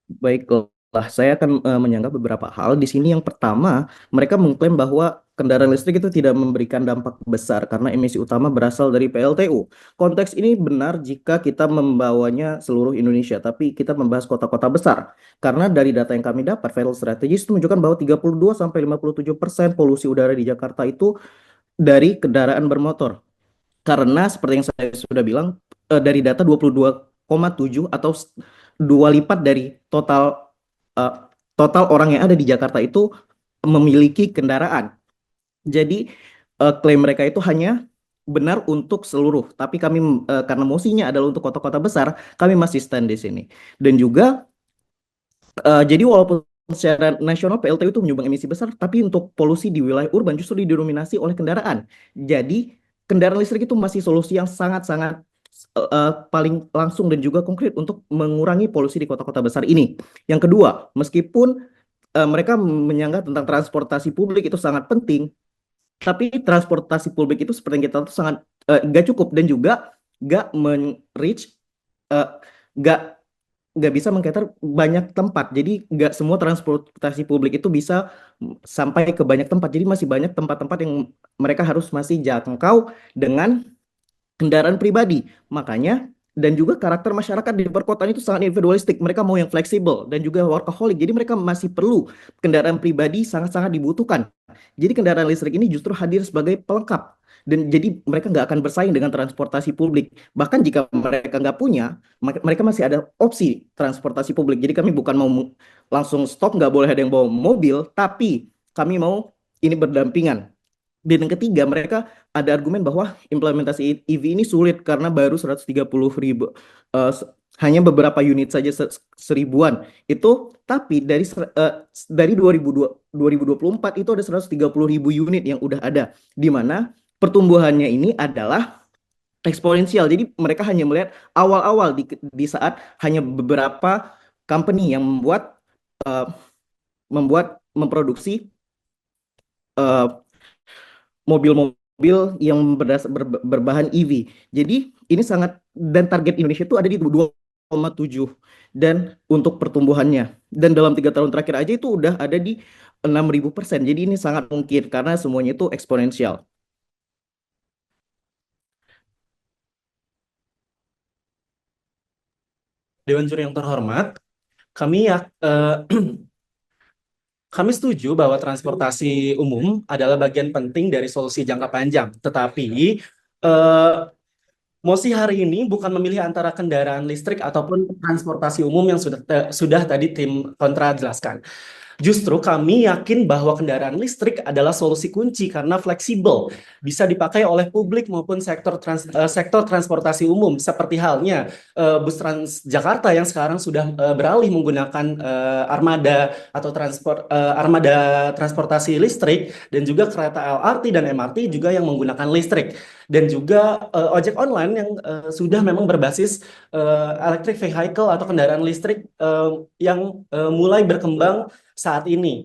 Baiklah, saya akan menyanggah beberapa hal di sini. Yang pertama, mereka mengklaim bahwa kendaraan listrik itu tidak memberikan dampak besar karena emisi utama berasal dari PLTU. Konteks ini benar jika kita membawanya seluruh Indonesia, tapi kita membahas kota-kota besar. Karena dari data yang kami dapat, Vital Strategies itu menunjukkan bahwa 32-57% polusi udara di Jakarta itu dari kendaraan bermotor. Karena seperti yang saya sudah bilang, dari data 22,7 atau 2 lipat dari total orang yang ada di Jakarta itu memiliki kendaraan. Jadi klaim mereka itu hanya benar untuk seluruh, tapi kami karena mosinya adalah untuk kota-kota besar, kami masih stand di sini. Dan juga jadi walaupun secara nasional PLTU itu menyumbang emisi besar, tapi untuk polusi di wilayah urban justru didominasi oleh kendaraan. Jadi kendaraan listrik itu masih solusi yang sangat-sangat paling langsung dan juga konkret untuk mengurangi polusi di kota-kota besar ini. Yang kedua, meskipun mereka menyanggah tentang transportasi publik itu sangat penting, tapi transportasi publik itu seperti yang kita tahu sangat nggak cukup dan juga nggak reach nggak bisa mengcater banyak tempat. Jadi nggak semua transportasi publik itu bisa sampai ke banyak tempat. Jadi masih banyak tempat-tempat yang mereka harus masih jangkau dengan kendaraan pribadi. Makanya dan juga karakter masyarakat di perkotaan itu sangat individualistik. Mereka mau yang fleksibel dan juga workaholic. Jadi mereka masih perlu kendaraan pribadi, sangat-sangat dibutuhkan. Jadi kendaraan listrik ini justru hadir sebagai pelengkap. Dan jadi mereka nggak akan bersaing dengan transportasi publik. Bahkan jika mereka nggak punya, mereka masih ada opsi transportasi publik. Jadi kami bukan mau langsung stop, nggak boleh ada yang bawa mobil, tapi kami mau ini berdampingan. Dan yang ketiga, mereka ada argumen bahwa implementasi EV ini sulit karena baru 130.000, hanya beberapa unit saja seribuan. Itu tapi dari 2024 itu ada 130.000 unit yang udah ada, di mana pertumbuhannya ini adalah eksponensial. Jadi mereka hanya melihat awal-awal di saat hanya beberapa company yang memproduksi mobil-mobil yang berbahan EV. Jadi ini sangat, dan target Indonesia itu ada di 2,7 dan untuk pertumbuhannya. Dan dalam 3 tahun terakhir aja itu udah ada di 6.000%. Jadi ini sangat mungkin karena semuanya itu eksponensial. Dewan Juri yang terhormat, kami setuju bahwa transportasi umum adalah bagian penting dari solusi jangka panjang. Tetapi mosi hari ini bukan memilih antara kendaraan listrik ataupun transportasi umum yang sudah tadi tim kontra jelaskan. Justru kami yakin bahwa kendaraan listrik adalah solusi kunci karena fleksibel, bisa dipakai oleh publik maupun sektor transportasi umum, seperti halnya bus Transjakarta yang sekarang sudah beralih menggunakan armada atau armada transportasi listrik, dan juga kereta LRT dan MRT juga yang menggunakan listrik, dan juga ojek online yang sudah memang berbasis electric vehicle atau kendaraan listrik yang mulai berkembang saat ini.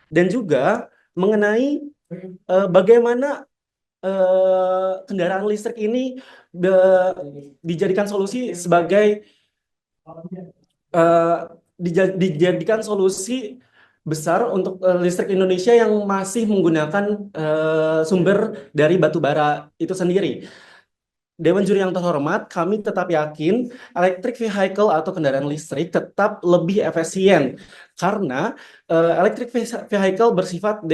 Dan juga mengenai bagaimana kendaraan listrik ini dijadikan solusi sebagai dijadikan solusi besar untuk listrik Indonesia yang masih menggunakan sumber dari batu bara itu sendiri. Dewan juri yang terhormat, kami tetap yakin electric vehicle atau kendaraan listrik tetap lebih efisien karena electric vehicle bersifat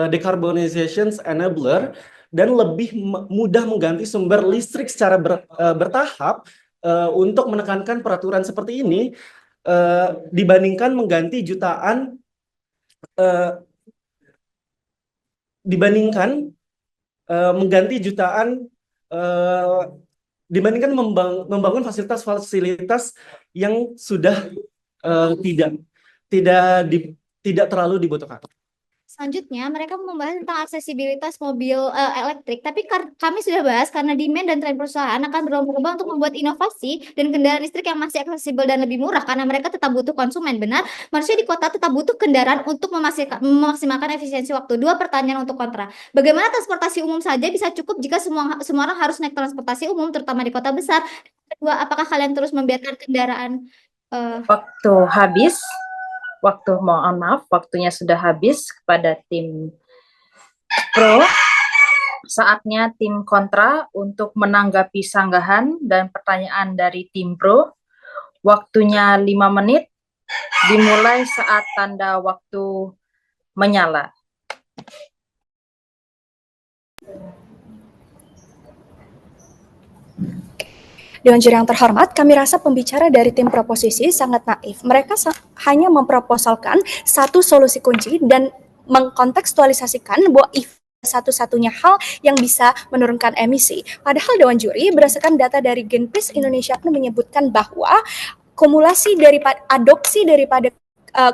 decarbonization enabler dan lebih mudah mengganti sumber listrik secara bertahap untuk menekankan peraturan seperti ini dibandingkan mengganti jutaan eh, dibandingkan mengganti jutaan dibandingkan membangun fasilitas-fasilitas yang sudah tidak tidak terlalu dibutuhkan. Selanjutnya, mereka membahas tentang aksesibilitas mobil elektrik. Tapi kami sudah bahas karena demand dan tren perusahaan akan berlomba-lomba untuk membuat inovasi dan kendaraan listrik yang masih aksesibel dan lebih murah karena mereka tetap butuh konsumen. Benar, manusia di kota tetap butuh kendaraan untuk memaksimalkan efisiensi waktu. Dua pertanyaan untuk kontra. Bagaimana transportasi umum saja bisa cukup jika semua orang harus naik transportasi umum, terutama di kota besar? Kedua, apakah kalian terus membiarkan kendaraan Waktu habis. Mohon maaf, waktunya sudah habis kepada tim pro. Saatnya tim kontra untuk menanggapi sanggahan dan pertanyaan dari tim pro. Waktunya 5 menit, dimulai saat tanda waktu menyala. Dewan juri yang terhormat, kami rasa pembicara dari tim proposisi sangat naif. Mereka hanya memproposalkan satu solusi kunci dan mengkontekstualisasikan bahwa satu-satunya hal yang bisa menurunkan emisi. Padahal Dewan juri berdasarkan data dari Greenpeace Indonesia pun menyebutkan bahwa kumulasi daripada adopsi daripada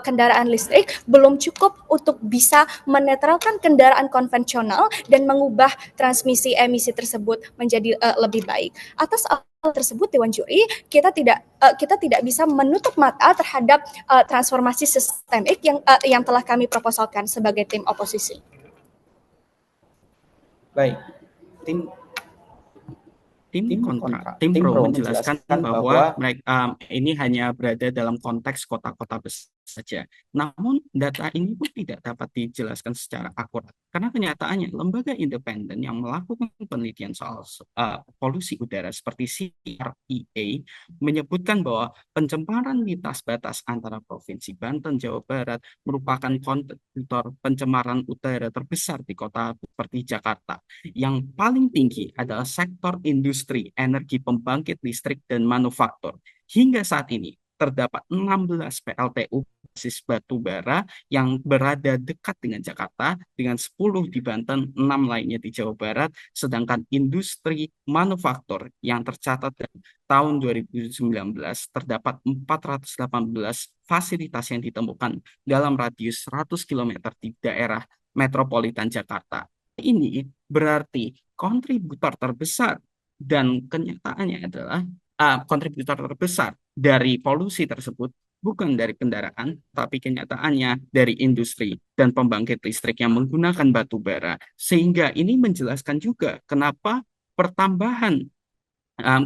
kendaraan listrik belum cukup untuk bisa menetralkan kendaraan konvensional dan mengubah transmisi emisi tersebut menjadi lebih baik. Atas hal tersebut, Dewan juri, kita tidak bisa menutup mata terhadap transformasi sistemik yang telah kami proposalkan sebagai tim oposisi. Baik, tim pro menjelaskan bahwa mereka ini hanya berada dalam konteks kota-kota besar saja. Namun data ini pun tidak dapat dijelaskan secara akurat karena kenyataannya lembaga independen yang melakukan penelitian soal polusi udara seperti CREA menyebutkan bahwa pencemaran lintas batas antara Provinsi Banten, Jawa Barat merupakan kontributor pencemaran udara terbesar di kota seperti Jakarta. Yang paling tinggi adalah sektor industri, energi pembangkit listrik, dan manufaktur. Hingga saat ini, terdapat 16 PLTU basis batu bara yang berada dekat dengan Jakarta, dengan 10 di Banten, 6 lainnya di Jawa Barat, sedangkan industri manufaktur yang tercatat dalam tahun 2019 terdapat 418 fasilitas yang ditemukan dalam radius 100 km di daerah metropolitan Jakarta. Ini berarti kontributor terbesar dan kenyataannya adalah kontributor terbesar dari polusi tersebut bukan dari kendaraan, tapi kenyataannya dari industri dan pembangkit listrik yang menggunakan batu bara. Sehingga ini menjelaskan juga kenapa pertambahan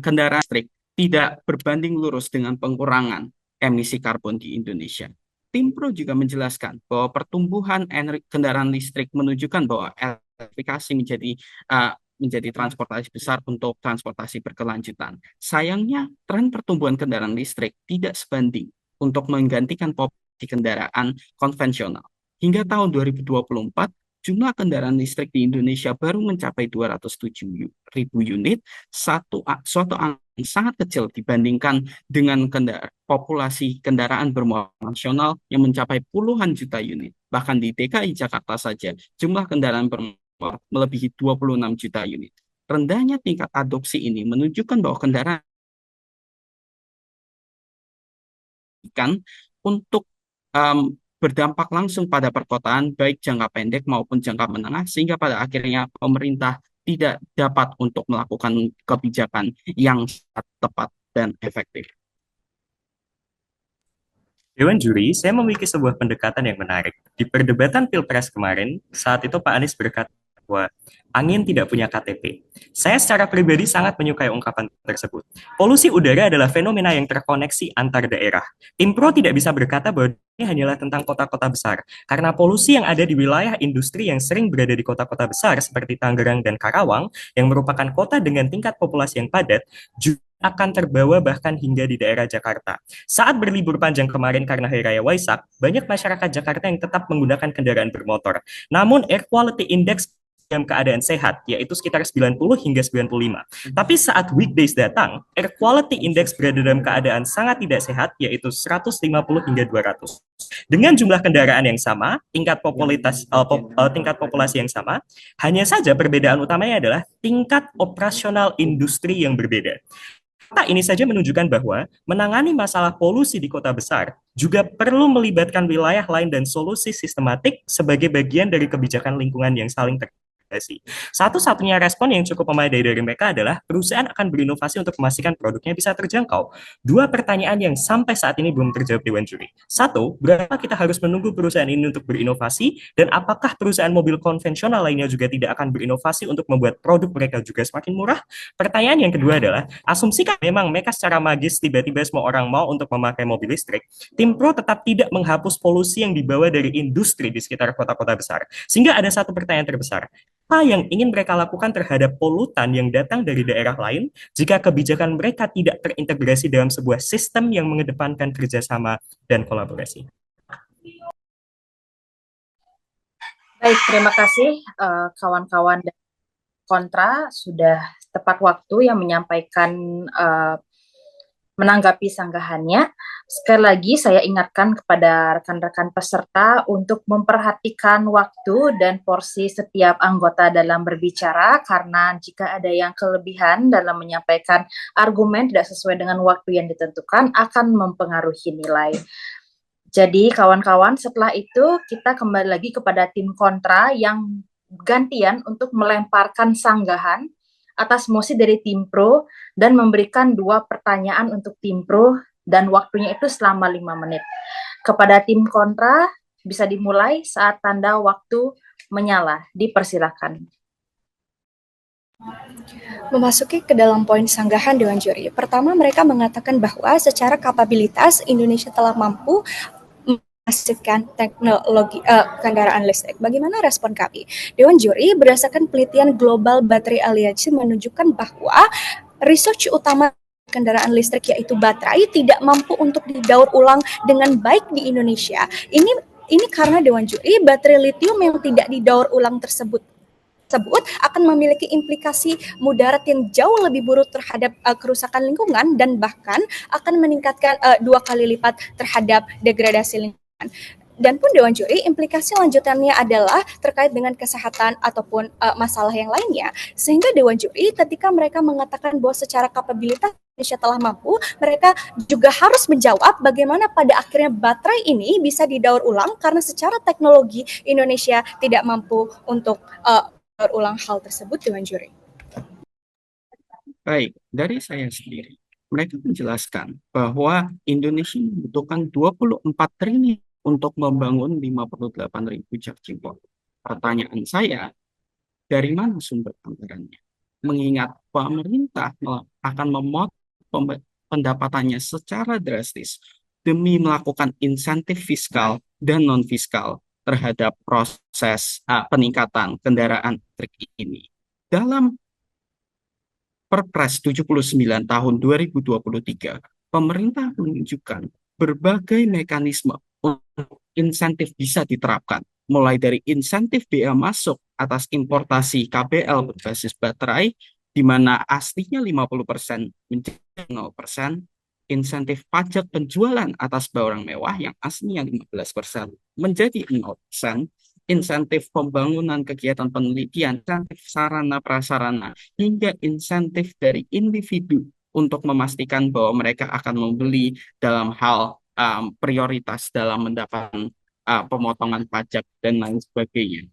kendaraan listrik tidak berbanding lurus dengan pengurangan emisi karbon di Indonesia. Tim Pro juga menjelaskan bahwa pertumbuhan kendaraan listrik menunjukkan bahwa elektrifikasi menjadi transportasi besar untuk transportasi berkelanjutan. Sayangnya, tren pertumbuhan kendaraan listrik tidak sebanding untuk menggantikan populasi kendaraan konvensional. Hingga tahun 2024, jumlah kendaraan listrik di Indonesia baru mencapai 207.000 unit, suatu angka yang sangat kecil dibandingkan dengan populasi kendaraan bermotor nasional yang mencapai puluhan juta unit. Bahkan di DKI Jakarta saja, jumlah kendaraan bermotor melebihi 26 juta unit. Rendahnya tingkat adopsi ini menunjukkan bahwa kendaraan untuk berdampak langsung pada perkotaan, baik jangka pendek maupun jangka menengah, sehingga pada akhirnya pemerintah tidak dapat untuk melakukan kebijakan yang tepat dan efektif. Dewan juri, saya memiliki sebuah pendekatan yang menarik. Di perdebatan Pilpres kemarin, saat itu Pak Anies berkata bahwa angin tidak punya KTP. Saya secara pribadi sangat menyukai ungkapan tersebut. Polusi udara adalah fenomena yang terkoneksi antar daerah. Tim Pro tidak bisa berkata bahwa ini hanyalah tentang kota-kota besar, karena polusi yang ada di wilayah industri yang sering berada di kota-kota besar seperti Tangerang dan Karawang, yang merupakan kota dengan tingkat populasi yang padat, juga akan terbawa bahkan hingga di daerah Jakarta. Saat berlibur panjang kemarin karena Hari Raya Waisak, banyak masyarakat Jakarta yang tetap menggunakan kendaraan bermotor. Namun Air Quality Index dalam keadaan sehat, yaitu sekitar 90 hingga 95. Tapi saat weekdays datang, Air Quality Index berada dalam keadaan sangat tidak sehat, yaitu 150 hingga 200. Dengan jumlah kendaraan yang sama, tingkat populasi yang sama, hanya saja perbedaan utamanya adalah tingkat operasional industri yang berbeda. Fakta ini saja menunjukkan bahwa menangani masalah polusi di kota besar juga perlu melibatkan wilayah lain dan solusi sistematik sebagai bagian dari kebijakan lingkungan yang saling terintegrasi. Satu-satunya respon yang cukup memadai dari mereka adalah perusahaan akan berinovasi untuk memastikan produknya bisa terjangkau. Dua pertanyaan yang sampai saat ini belum terjawab Dewan Juri. Satu, berapa kita harus menunggu perusahaan ini untuk berinovasi, dan apakah perusahaan mobil konvensional lainnya juga tidak akan berinovasi untuk membuat produk mereka juga semakin murah? Pertanyaan yang kedua adalah, asumsikan memang mereka secara magis tiba-tiba semua orang mau untuk memakai mobil listrik, Tim Pro tetap tidak menghapus polusi yang dibawa dari industri di sekitar kota-kota besar. Sehingga ada satu pertanyaan terbesar, apa yang ingin mereka lakukan terhadap polutan yang datang dari daerah lain jika kebijakan mereka tidak terintegrasi dalam sebuah sistem yang mengedepankan kerjasama dan kolaborasi? Baik, terima kasih kawan-kawan dari Kontra sudah tepat waktu yang menyampaikan menanggapi sanggahannya. Sekali lagi saya ingatkan kepada rekan-rekan peserta untuk memperhatikan waktu dan porsi setiap anggota dalam berbicara, karena jika ada yang kelebihan dalam menyampaikan argumen tidak sesuai dengan waktu yang ditentukan akan mempengaruhi nilai. Jadi kawan-kawan, setelah itu kita kembali lagi kepada tim kontra yang gantian untuk melemparkan sanggahan atas mosi dari tim pro dan memberikan 2 pertanyaan untuk tim pro dan waktunya itu selama 5 menit. Kepada tim kontra bisa dimulai saat tanda waktu menyala. Dipersilakan. Memasuki ke dalam poin sanggahan Dewan Juri. Pertama, mereka mengatakan bahwa secara kapabilitas Indonesia telah mampu menghasilkan teknologi kendaraan listrik. Bagaimana respon kami? Dewan Juri berdasarkan penelitian Global Battery Alliance menunjukkan bahwa research utama kendaraan listrik yaitu baterai tidak mampu untuk didaur ulang dengan baik di Indonesia. Ini karena Dewan Juri baterai litium yang tidak didaur ulang tersebut akan memiliki implikasi mudarat yang jauh lebih buruk terhadap kerusakan lingkungan dan bahkan akan meningkatkan 2 kali lipat terhadap degradasi lingkungan. Dan pun Dewan Juri, implikasi lanjutannya adalah terkait dengan kesehatan ataupun masalah yang lainnya. Sehingga Dewan Juri ketika mereka mengatakan bahwa secara kapabilitas Indonesia telah mampu, mereka juga harus menjawab bagaimana pada akhirnya baterai ini bisa didaur ulang karena secara teknologi Indonesia tidak mampu untuk daur ulang hal tersebut, Dewan Juri. Baik, dari saya sendiri, mereka menjelaskan bahwa Indonesia membutuhkan 24 triliun untuk membangun 58.000 charging point. Pertanyaan saya, dari mana sumber anggarannya? Mengingat pemerintah akan memotong pendapatannya secara drastis demi melakukan insentif fiskal dan non-fiskal terhadap proses peningkatan kendaraan listrik ini. Dalam Perpres 79 tahun 2023, pemerintah menunjukkan berbagai mekanisme untuk insentif bisa diterapkan, mulai dari insentif bea masuk atas importasi KBL berbasis baterai, di mana aslinya 50% menjadi 0%, insentif pajak penjualan atas barang mewah yang aslinya 15% menjadi 0%, insentif pembangunan kegiatan penelitian, insentif sarana prasarana, hingga insentif dari individu untuk memastikan bahwa mereka akan membeli dalam hal prioritas dalam mendapatkan pemotongan pajak dan lain sebagainya.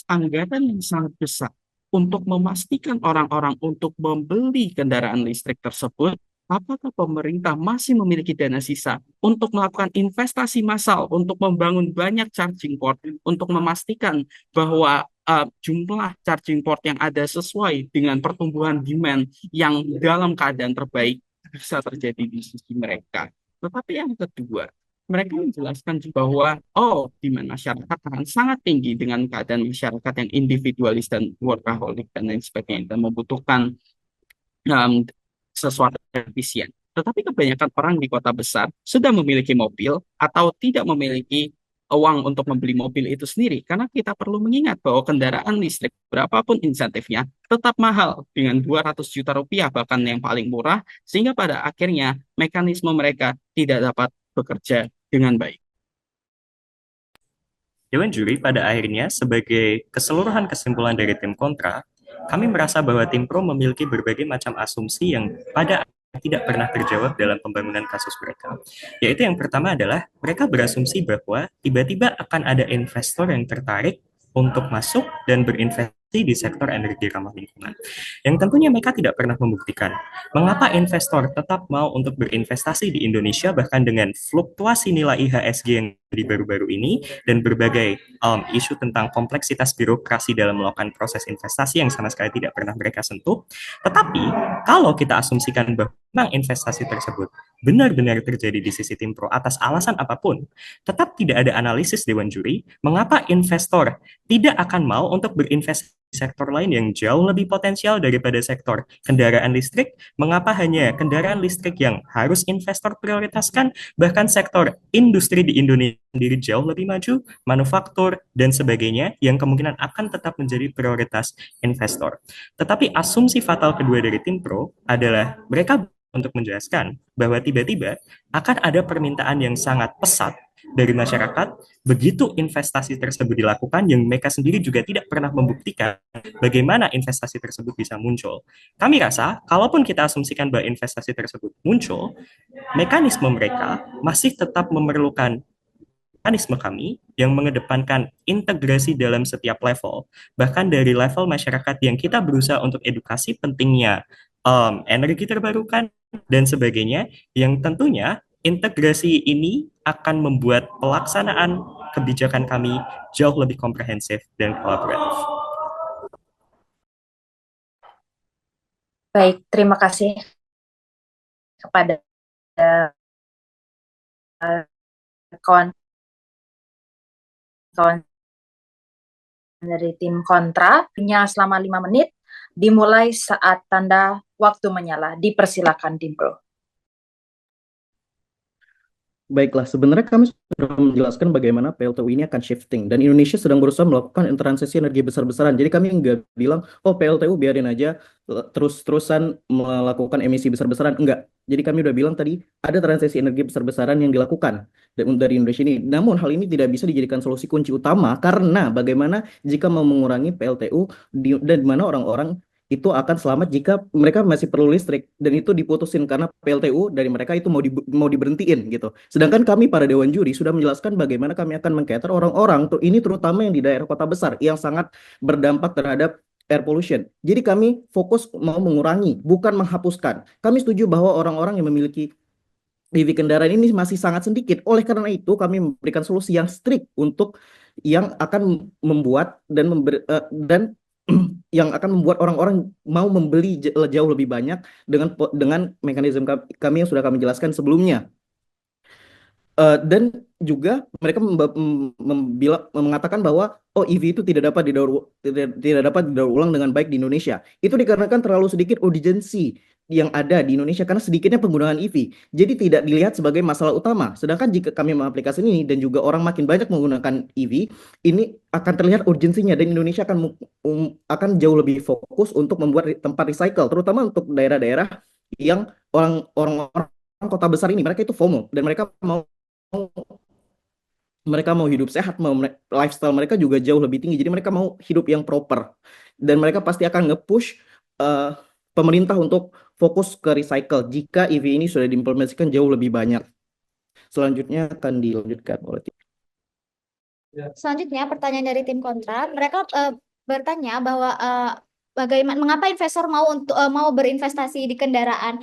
Anggaran yang sangat besar untuk memastikan orang-orang untuk membeli kendaraan listrik tersebut apakah pemerintah masih memiliki dana sisa untuk melakukan investasi massal untuk membangun banyak charging port untuk memastikan bahwa jumlah charging port yang ada sesuai dengan pertumbuhan demand yang dalam keadaan terbaik bisa terjadi di sisi mereka. Tetapi yang kedua, mereka menjelaskan juga bahwa demand masyarakat akan sangat tinggi dengan keadaan masyarakat yang individualis dan workaholic dan lain sebagainya dan membutuhkan um, sesuatu yang efisien. Tetapi kebanyakan orang di kota besar sudah memiliki mobil atau tidak memiliki uang untuk membeli mobil itu sendiri. Karena kita perlu mengingat bahwa kendaraan listrik, berapapun insentifnya, tetap mahal dengan 200 juta rupiah bahkan yang paling murah, sehingga pada akhirnya mekanisme mereka tidak dapat bekerja dengan baik. Dewan juri pada akhirnya sebagai keseluruhan kesimpulan dari tim kontra, kami merasa bahwa tim pro memiliki berbagai macam asumsi yang pada tidak pernah terjawab dalam pembangunan kasus mereka. Yaitu yang pertama adalah mereka berasumsi bahwa tiba-tiba akan ada investor yang tertarik untuk masuk dan berinvestasi di sektor energi ramah lingkungan. Yang tentunya mereka tidak pernah membuktikan mengapa investor tetap mau untuk berinvestasi di Indonesia bahkan dengan fluktuasi nilai IHSG yang di baru-baru ini dan berbagai isu tentang kompleksitas birokrasi dalam melakukan proses investasi yang sama sekali tidak pernah mereka sentuh. Tetapi kalau kita asumsikan bahwa memang investasi tersebut benar-benar terjadi di sisi tim pro atas alasan apapun, tetap tidak ada analisis Dewan Juri mengapa investor tidak akan mau untuk berinvestasi di sektor lain yang jauh lebih potensial daripada sektor kendaraan listrik. Mengapa hanya kendaraan listrik yang harus investor prioritaskan, bahkan sektor industri di Indonesia sendiri jauh lebih maju, manufaktur, dan sebagainya, yang kemungkinan akan tetap menjadi prioritas investor. Tetapi asumsi fatal kedua dari tim pro adalah mereka untuk menjelaskan bahwa tiba-tiba akan ada permintaan yang sangat pesat dari masyarakat begitu investasi tersebut dilakukan yang mereka sendiri juga tidak pernah membuktikan bagaimana investasi tersebut bisa muncul. Kami rasa, kalaupun kita asumsikan bahwa investasi tersebut muncul, mekanisme mereka masih tetap memerlukan mekanisme kami yang mengedepankan integrasi dalam setiap level, bahkan dari level masyarakat yang kita berusaha untuk edukasi pentingnya energi terbarukan dan sebagainya, yang tentunya integrasi ini akan membuat pelaksanaan kebijakan kami jauh lebih komprehensif dan kolaboratif. Baik, terima kasih kepada kawan-kawan dari tim kontra. Hanya selama 5 menit, dimulai saat tanda waktu menyala. Dipersilakan tim pro. Baiklah, sebenarnya kami sudah menjelaskan bagaimana PLTU ini akan shifting dan Indonesia sedang berusaha melakukan transisi energi besar-besaran. Jadi kami nggak bilang, PLTU biarin aja terus-terusan melakukan emisi besar-besaran. Enggak. Jadi kami udah bilang tadi ada transisi energi besar-besaran yang dilakukan dari Indonesia ini. Namun hal ini tidak bisa dijadikan solusi kunci utama karena bagaimana jika mau mengurangi PLTU dan di mana orang-orang itu akan selamat jika mereka masih perlu listrik dan itu diputusin karena PLTU dari mereka itu mau diberhentiin gitu. Sedangkan kami para Dewan Juri sudah menjelaskan bagaimana kami akan mengcater orang-orang ini terutama yang di daerah kota besar yang sangat berdampak terhadap air pollution. Jadi kami fokus mau mengurangi, bukan menghapuskan. Kami setuju bahwa orang-orang yang memiliki EV kendaraan ini masih sangat sedikit. Oleh karena itu kami memberikan solusi yang strict untuk yang akan membuat dan yang akan membuat orang-orang mau membeli jauh lebih banyak dengan mekanisme kami yang sudah kami jelaskan sebelumnya. Dan juga mereka mengatakan bahwa EV itu tidak dapat didaur ulang dengan baik di Indonesia. Itu dikarenakan terlalu sedikit urgensi yang ada di Indonesia karena sedikitnya penggunaan EV. Jadi tidak dilihat sebagai masalah utama. Sedangkan jika kami mengaplikasikan ini dan juga orang makin banyak menggunakan EV, ini akan terlihat urgensinya dan Indonesia akan jauh lebih fokus untuk membuat tempat recycle, terutama untuk daerah-daerah yang orang-orang kota besar ini mereka itu FOMO dan mereka mau hidup sehat, lifestyle mereka juga jauh lebih tinggi. Jadi mereka mau hidup yang proper. Dan mereka pasti akan nge-push pemerintah untuk fokus ke recycle jika EV ini sudah diimplementasikan jauh lebih banyak. Selanjutnya akan dilanjutkan oleh tim. Selanjutnya pertanyaan dari tim kontra. Mereka bertanya bahwa bagaimana mengapa investor mau berinvestasi di kendaraan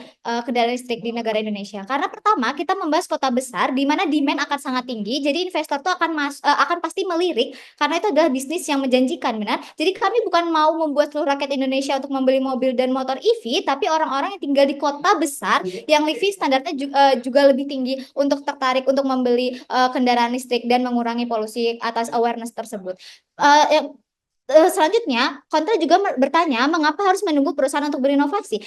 listrik di negara Indonesia? Karena pertama kita membahas kota besar di mana demand akan sangat tinggi, jadi investor tuh akan pasti melirik karena itu adalah bisnis yang menjanjikan, benar. Jadi kami bukan mau membuat seluruh rakyat Indonesia untuk membeli mobil dan motor EV, tapi orang-orang yang tinggal di kota besar yang living standarnya juga lebih tinggi untuk tertarik untuk membeli kendaraan listrik dan mengurangi polusi atas awareness tersebut. Selanjutnya, Kontra juga bertanya, mengapa harus menunggu perusahaan untuk berinovasi?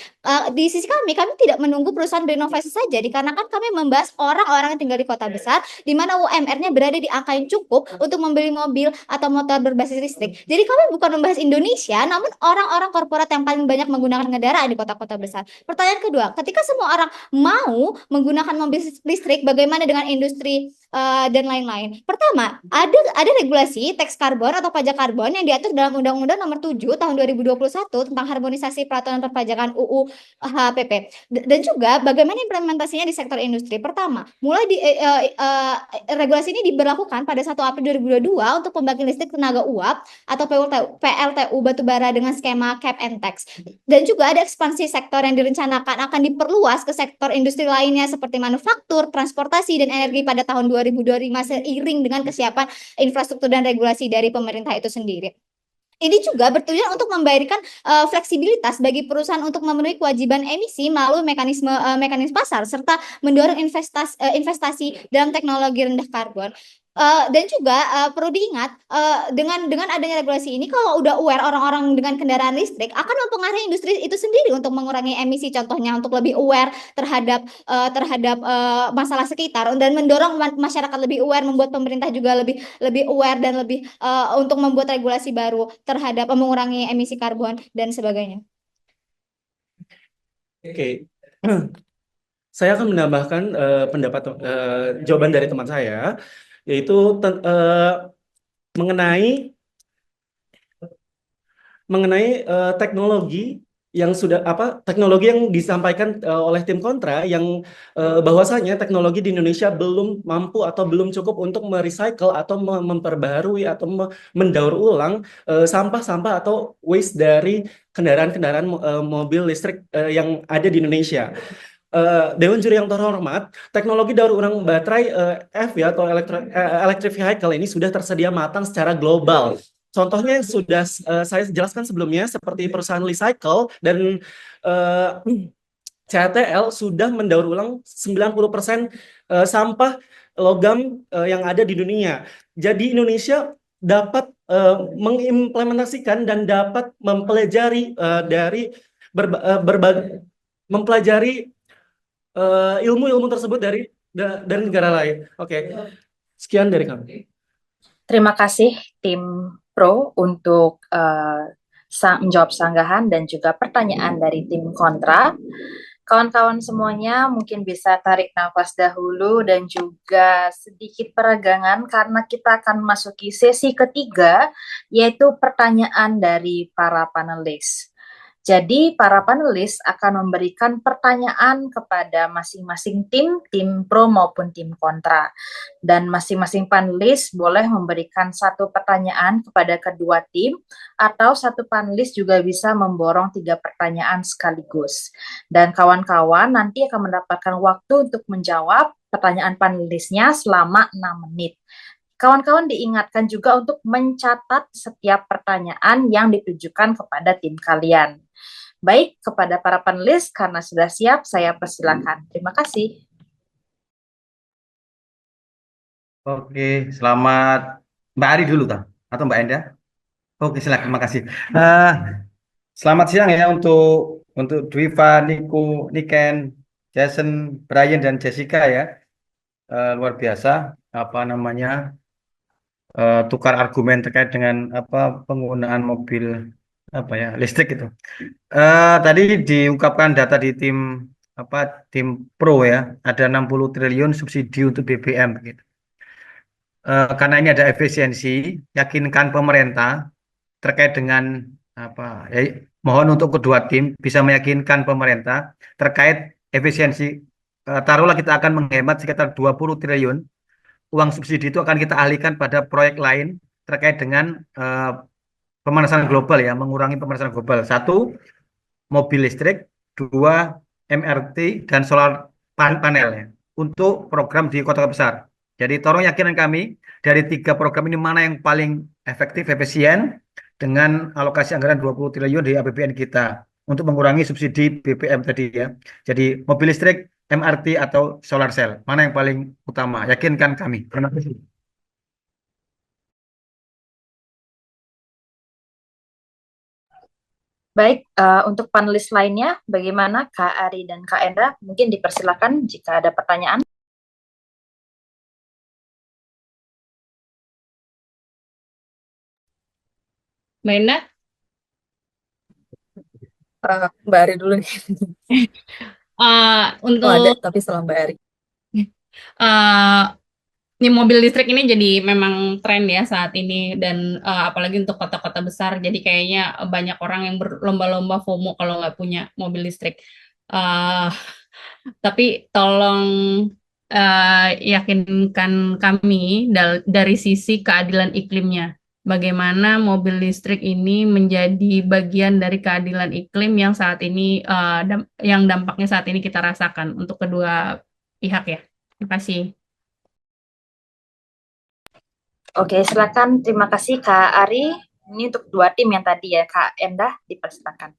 Di sisi kami tidak menunggu perusahaan berinovasi saja, dikarenakan kami membahas orang-orang yang tinggal di kota besar, di mana UMR-nya berada di angka yang cukup untuk membeli mobil atau motor berbasis listrik. Jadi kami bukan membahas Indonesia, namun orang-orang korporat yang paling banyak menggunakan kendaraan di kota-kota besar. Pertanyaan kedua, ketika semua orang mau menggunakan mobil listrik, bagaimana dengan industri dan lain-lain? Pertama, ada regulasi tax karbon atau pajak karbon yang diatur dalam Undang-Undang Nomor 7 Tahun 2021 tentang harmonisasi peraturan perpajakan UU HPP. Dan juga bagaimana implementasinya di sektor industri. Pertama, mulai regulasi ini diberlakukan pada 1 April 2022 untuk pembangkit listrik tenaga uap atau PLTU batubara dengan skema cap and tax. Dan juga ada ekspansi sektor yang direncanakan akan diperluas ke sektor industri lainnya seperti manufaktur, transportasi, dan energi pada tahun 2025 seiring dengan kesiapan infrastruktur dan regulasi dari pemerintah itu sendiri. Ini juga bertujuan untuk memberikan fleksibilitas bagi perusahaan untuk memenuhi kewajiban emisi melalui mekanisme pasar serta mendorong investasi dalam teknologi rendah karbon. Dan juga perlu diingat dengan adanya regulasi ini, kalau udah aware orang-orang dengan kendaraan listrik akan mempengaruhi industri itu sendiri untuk mengurangi emisi, contohnya untuk lebih aware terhadap masalah sekitar dan mendorong masyarakat lebih aware, membuat pemerintah juga lebih aware dan lebih untuk membuat regulasi baru terhadap mengurangi emisi karbon dan sebagainya. Oke. Saya akan menambahkan jawaban dari teman saya, yaitu mengenai teknologi yang teknologi yang disampaikan oleh tim kontra yang bahwasanya teknologi di Indonesia belum mampu atau belum cukup untuk merecycle atau memperbaharui atau mendaur ulang sampah-sampah atau waste dari kendaraan-kendaraan mobil listrik yang ada di Indonesia. Dewan Juri yang terhormat, teknologi daur ulang baterai EV atau electric vehicle ini sudah tersedia matang secara global. Contohnya yang sudah saya jelaskan sebelumnya seperti perusahaan Recycle dan CATL sudah mendaur ulang 90% sampah logam yang ada di dunia. Jadi Indonesia dapat mengimplementasikan dan dapat mempelajari mempelajari ilmu-ilmu tersebut dari negara lain. Oke. Sekian dari kami. Terima kasih tim Pro untuk menjawab sanggahan dan juga pertanyaan dari tim kontra. Kawan-kawan semuanya mungkin bisa tarik nafas dahulu dan juga sedikit peregangan karena kita akan memasuki sesi ketiga, yaitu pertanyaan dari para panelis. Jadi para panelis akan memberikan pertanyaan kepada masing-masing tim pro maupun tim kontra. Dan masing-masing panelis boleh memberikan satu pertanyaan kepada kedua tim, atau satu panelis juga bisa memborong 3 pertanyaan sekaligus. Dan kawan-kawan nanti akan mendapatkan waktu untuk menjawab pertanyaan panelisnya selama 6 menit. Kawan-kawan diingatkan juga untuk mencatat setiap pertanyaan yang ditujukan kepada tim kalian. Baik, kepada para panelis, karena sudah siap, saya persilakan. Terima kasih. Oke, selamat Mbak Ari dulu, atau Mbak Enda? Oke, silakan, terima kasih. Selamat siang ya untuk Dwiva, Niku, Niken, Jason, Brian, dan Jessica ya. Luar biasa, tukar argumen terkait dengan penggunaan mobil listrik itu. Tadi diungkapkan data di tim pro ya, ada 60 triliun subsidi untuk BBM gitu. Karena ini ada efisiensi, yakinkan pemerintah terkait dengan mohon untuk kedua tim bisa meyakinkan pemerintah terkait efisiensi. Taruhlah kita akan menghemat sekitar 20 triliun. Uang subsidi itu akan kita alihkan pada proyek lain terkait dengan pemanasan global ya, mengurangi pemanasan global. Satu, mobil listrik, dua, MRT dan solar panel ya, untuk program di kota besar. Jadi tolong yakinan kami dari 3 program ini mana yang paling efektif, efisien dengan alokasi anggaran 20 triliun di APBN kita untuk mengurangi subsidi BBM tadi ya. Jadi mobil listrik, MRT atau solar cell, mana yang paling utama? Yakinkan kami. Terima kasih. Baik, untuk panelis lainnya, bagaimana Kak Ari dan Kak Enda? Mungkin dipersilakan jika ada pertanyaan. Mbak Enda? Mbak Ari dulu nih. Untuk Oh, ada, tapi setelah Mbak Ari. eh, ini mobil listrik ini jadi memang tren ya saat ini dan apalagi untuk kota-kota besar. Jadi kayaknya banyak orang yang berlomba-lomba FOMO kalau nggak punya mobil listrik. Eh, tapi tolong yakinkan kami dari sisi keadilan iklimnya. Bagaimana mobil listrik ini menjadi bagian dari keadilan iklim yang saat ini yang dampaknya saat ini kita rasakan untuk kedua pihak ya. Terima kasih. Oke, silakan. Terima kasih Kak Ari. Ini untuk 2 tim yang tadi ya, Kak Enda, dipersilakan.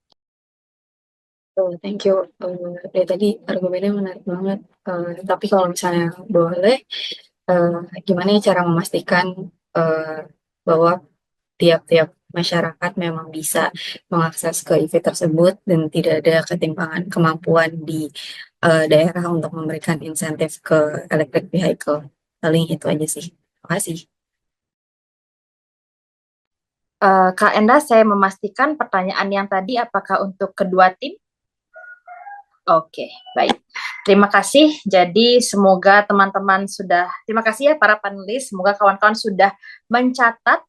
Thank you. Dari tadi argumennya menarik banget. Tapi kalau misalnya boleh, gimana ya cara memastikan bahwa tiap-tiap masyarakat memang bisa mengakses ke EV tersebut dan tidak ada ketimpangan kemampuan di daerah untuk memberikan insentif ke electric vehicle. Paling itu aja sih. Terima kasih. Kak Enda, saya memastikan pertanyaan yang tadi apakah untuk kedua tim? Oke, baik. Terima kasih. Jadi semoga teman-teman terima kasih ya para panelis, semoga kawan-kawan sudah mencatat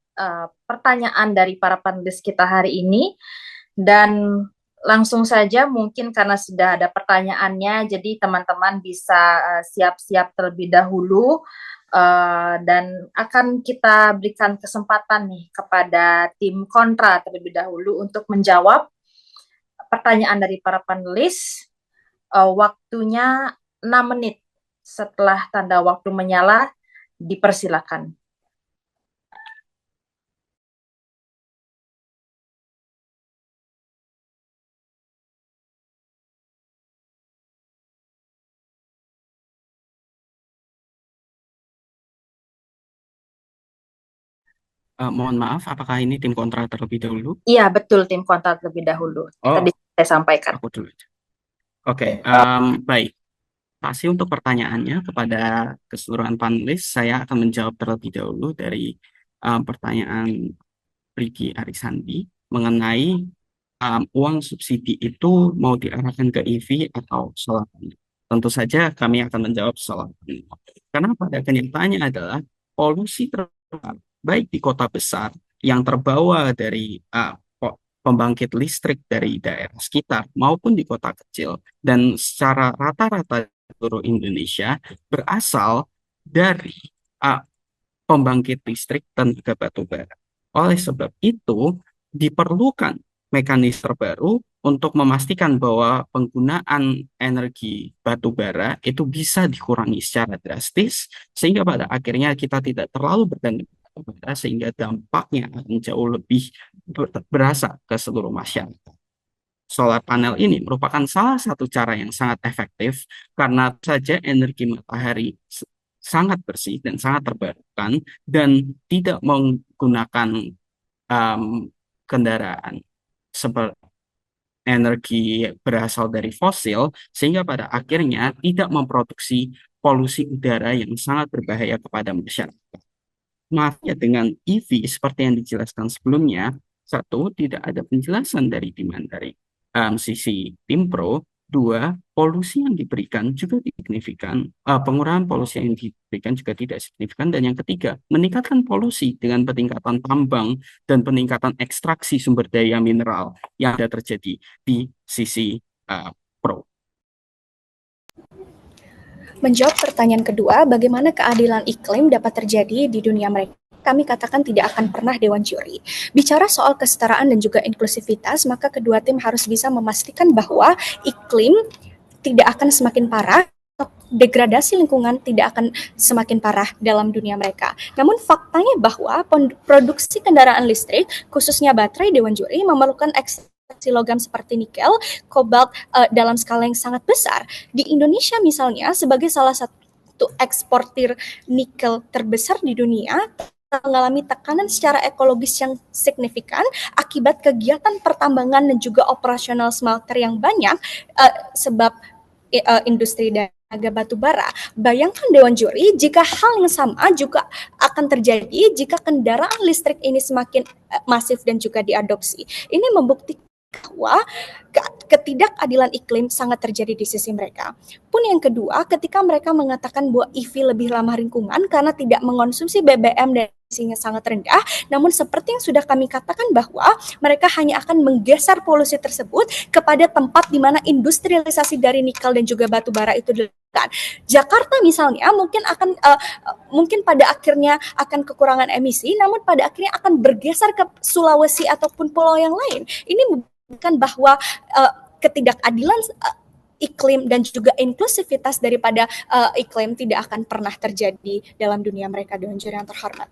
pertanyaan dari para panelis kita hari ini. Dan langsung saja mungkin karena sudah ada pertanyaannya, jadi teman-teman bisa siap-siap terlebih dahulu. Dan akan kita berikan kesempatan nih kepada tim kontra terlebih dahulu untuk menjawab pertanyaan dari para panelis. Waktunya 6 menit setelah tanda waktu menyala, dipersilakan. Mohon maaf, apakah ini tim kontra terlebih dahulu? Iya, betul, tim kontra terlebih dahulu. Oh, Tadi saya sampaikan. aku dulu aja. Oke, baik. Terima kasih untuk pertanyaannya kepada keseluruhan panelis. Saya akan menjawab terlebih dahulu dari pertanyaan Riki Arisandi mengenai uang subsidi itu mau diarahkan ke EV atau solar panel. Tentu saja kami akan menjawab solar panel. Karena pada kenyataannya adalah polusi terbesar baik di kota besar yang terbawa dari pembangkit listrik dari daerah sekitar maupun di kota kecil dan secara rata-rata seluruh Indonesia berasal dari pembangkit listrik tenaga batu bara. Oleh sebab itu diperlukan mekanisme terbaru untuk memastikan bahwa penggunaan energi batu bara itu bisa dikurangi secara drastis sehingga pada akhirnya kita tidak terlalu bergantung sehingga dampaknya akan jauh lebih berasa ke seluruh masyarakat. Solar panel ini merupakan salah satu cara yang sangat efektif karena saja energi matahari sangat bersih dan sangat terbarukan dan tidak menggunakan kendaraan seperti energi berasal dari fosil sehingga pada akhirnya tidak memproduksi polusi udara yang sangat berbahaya kepada masyarakat. Maafnya dengan EV seperti yang dijelaskan sebelumnya, satu, tidak ada penjelasan dari demand dari sisi tim pro. Dua, polusi yang diberikan juga signifikan, pengurangan polusi yang diberikan juga tidak signifikan. Dan yang ketiga, meningkatkan polusi dengan peningkatan tambang dan peningkatan ekstraksi sumber daya mineral yang ada terjadi di sisi pro. Menjawab pertanyaan kedua, bagaimana keadilan iklim dapat terjadi di dunia mereka? kami katakan tidak akan pernah Dewan Juri. Bicara soal kesetaraan dan juga inklusivitas, maka kedua tim harus bisa memastikan bahwa iklim tidak akan semakin parah, degradasi lingkungan tidak akan semakin parah dalam dunia mereka. Namun faktanya bahwa produksi kendaraan listrik, khususnya baterai, Dewan Juri memerlukan ekstraksi logam seperti nikel, kobalt dalam skala yang sangat besar. Di Indonesia misalnya, sebagai salah satu eksportir nikel terbesar di dunia, mengalami tekanan secara ekologis yang signifikan akibat kegiatan pertambangan dan juga operasional smelter yang banyak sebab industri tenaga batu bara. Bayangkan Dewan Juri jika hal yang sama juga akan terjadi jika kendaraan listrik ini semakin masif dan juga diadopsi. Ini membuktikan bahwa ketidakadilan iklim sangat terjadi di sisi mereka. Pun yang kedua, ketika mereka mengatakan bahwa EV lebih ramah lingkungan karena tidak mengonsumsi BBM dan emisinya sangat rendah, namun seperti yang sudah kami katakan bahwa mereka hanya akan menggeser polusi tersebut kepada tempat di mana industrialisasi dari nikel dan juga batu bara itu dilakukan. Jakarta misalnya mungkin pada akhirnya akan kekurangan emisi, namun pada akhirnya akan bergeser ke Sulawesi ataupun pulau yang lain. Ini membuktikan bahwa ketidakadilan iklim dan juga inklusivitas daripada iklim tidak akan pernah terjadi dalam dunia mereka, Dewan Juri yang terhormat.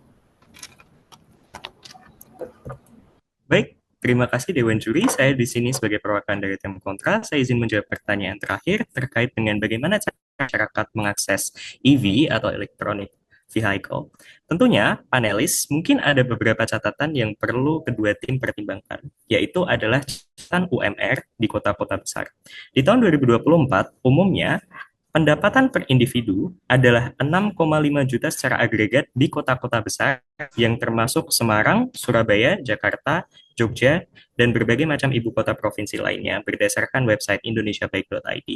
Baik, terima kasih Dewan Juri. Saya di sini sebagai perwakilan dari tim kontra. Saya izin menjawab pertanyaan terakhir terkait dengan bagaimana cara masyarakat mengakses EV atau electronic vehicle. Tentunya, panelis mungkin ada beberapa catatan yang perlu kedua tim pertimbangkan, yaitu adalah catatan UMR di kota-kota besar. Di tahun 2024, umumnya pendapatan per individu adalah 6,5 juta secara agregat di kota-kota besar yang termasuk Semarang, Surabaya, Jakarta, Jogja, dan berbagai macam ibu kota provinsi lainnya berdasarkan website indonesiabaik.id.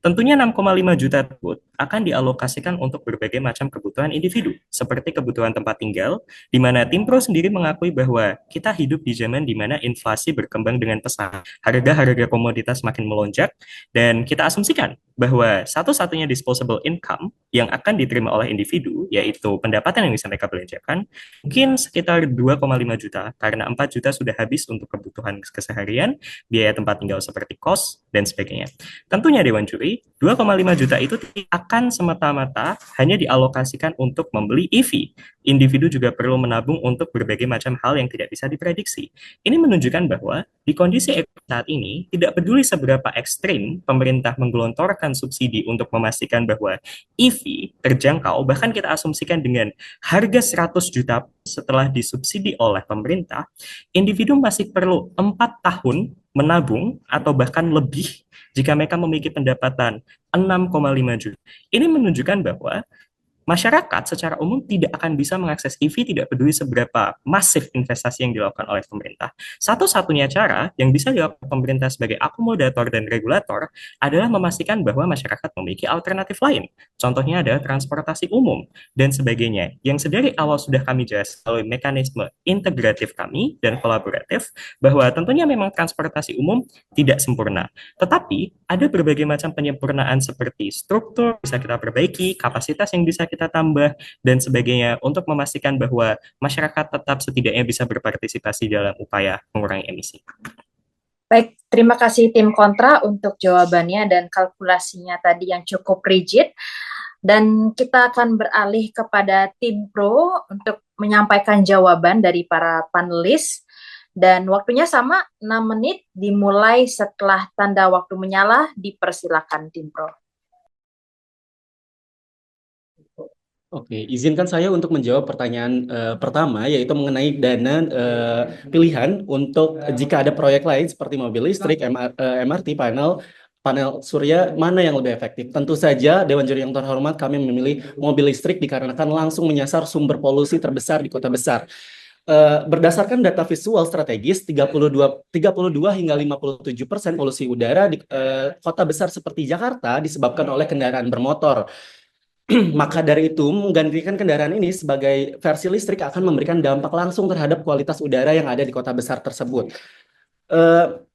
Tentunya 6,5 juta tersebut akan dialokasikan untuk berbagai macam kebutuhan individu, seperti kebutuhan tempat tinggal, di mana tim pro sendiri mengakui bahwa kita hidup di zaman di mana inflasi berkembang dengan pesat, harga-harga komoditas makin melonjak, dan kita asumsikan bahwa satu-satunya disposable income yang akan diterima oleh individu, yaitu pendapatan yang bisa mereka belanjakan, mungkin sekitar 2,5 juta, karena 4 juta sudah habis untuk kebutuhan keseharian, biaya tempat tinggal seperti kos, dan sebagainya. Tentunya Dewan Juri, 2,5 juta itu akan semata-mata hanya dialokasikan untuk membeli EV. Individu juga perlu menabung untuk berbagai macam hal yang tidak bisa diprediksi. Ini menunjukkan bahwa di kondisi ekonomi saat ini, tidak peduli seberapa ekstrim pemerintah menggelontorkan subsidi untuk memastikan bahwa EV terjangkau, bahkan kita asumsikan dengan harga 100 juta setelah disubsidi oleh pemerintah, individu masih perlu 4 tahun menabung atau bahkan lebih jika mereka memiliki pendapatan 6,5 juta. Ini menunjukkan bahwa masyarakat secara umum tidak akan bisa mengakses EV tidak peduli seberapa masif investasi yang dilakukan oleh pemerintah. Satu-satunya cara yang bisa dilakukan pemerintah sebagai akomodator dan regulator adalah memastikan bahwa masyarakat memiliki alternatif lain. Contohnya adalah transportasi umum dan sebagainya, yang sedari awal sudah kami jelaskan melalui mekanisme integratif kami dan kolaboratif, bahwa tentunya memang transportasi umum tidak sempurna. Tetapi ada berbagai macam penyempurnaan seperti struktur bisa kita perbaiki, kapasitas yang bisa kita tambah, dan sebagainya untuk memastikan bahwa masyarakat tetap setidaknya bisa berpartisipasi dalam upaya mengurangi emisi. Baik, terima kasih tim kontra untuk jawabannya dan kalkulasinya tadi yang cukup rigid. Dan kita akan beralih kepada tim pro untuk menyampaikan jawaban dari para panelis. Dan waktunya sama, 6 menit dimulai setelah tanda waktu menyala. Dipersilakan tim pro. Oke, izinkan saya untuk menjawab pertanyaan pertama, yaitu mengenai dana pilihan untuk jika ada proyek lain seperti mobil listrik, MRT, panel surya, mana yang lebih efektif? Tentu saja, Dewan Juri yang terhormat, kami memilih mobil listrik dikarenakan langsung menyasar sumber polusi terbesar di kota besar. Berdasarkan data visual strategis, 32 hingga 57% polusi udara di kota besar seperti Jakarta disebabkan oleh kendaraan bermotor. Maka dari itu, menggantikan kendaraan ini sebagai versi listrik akan memberikan dampak langsung terhadap kualitas udara yang ada di kota besar tersebut.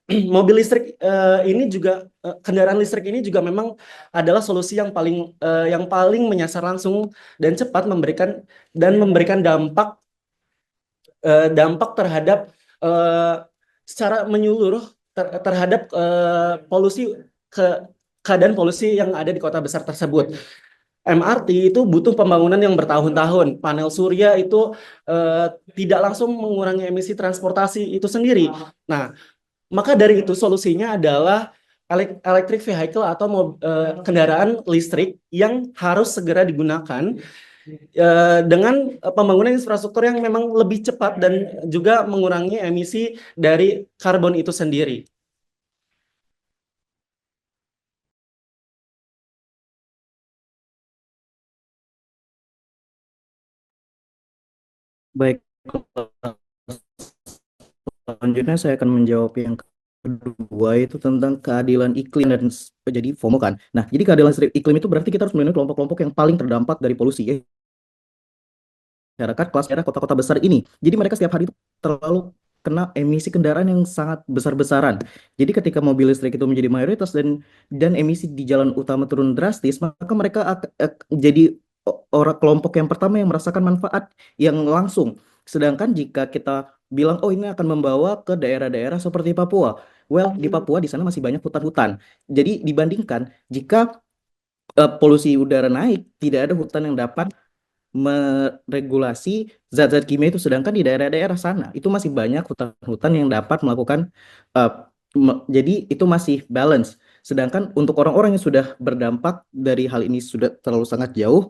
Mobil listrik ini juga, kendaraan listrik ini juga memang adalah solusi yang paling menyasar langsung dan cepat memberikan dampak dampak terhadap secara menyeluruh terhadap polusi keadaan polusi yang ada di kota besar tersebut. MRT itu butuh pembangunan yang bertahun-tahun. Panel surya itu tidak langsung mengurangi emisi transportasi itu sendiri. Nah, maka dari itu solusinya adalah electric vehicle atau kendaraan listrik yang harus segera digunakan dengan pembangunan infrastruktur yang memang lebih cepat dan juga mengurangi emisi dari karbon itu sendiri. Baik, selanjutnya saya akan menjawab yang kedua itu tentang keadilan iklim dan jadi FOMO kan. Nah, jadi keadilan iklim itu berarti kita harus melindungi kelompok-kelompok yang paling terdampak dari polusi ya. Masyarakat kelas daerah kota-kota besar ini. Jadi mereka setiap hari itu terlalu kena emisi kendaraan yang sangat besar-besaran. Jadi ketika mobil listrik itu menjadi mayoritas dan emisi di jalan utama turun drastis, maka mereka jadi orang kelompok yang pertama yang merasakan manfaat yang langsung. Sedangkan jika kita bilang, oh ini akan membawa ke daerah-daerah seperti Papua. Well, di Papua di sana masih banyak hutan-hutan. Jadi dibandingkan jika polusi udara naik, tidak ada hutan yang dapat meregulasi zat-zat kimia itu, sedangkan di daerah-daerah sana itu masih banyak hutan-hutan yang dapat melakukan jadi itu masih balance. Sedangkan untuk orang-orang yang sudah berdampak dari hal ini sudah terlalu sangat jauh,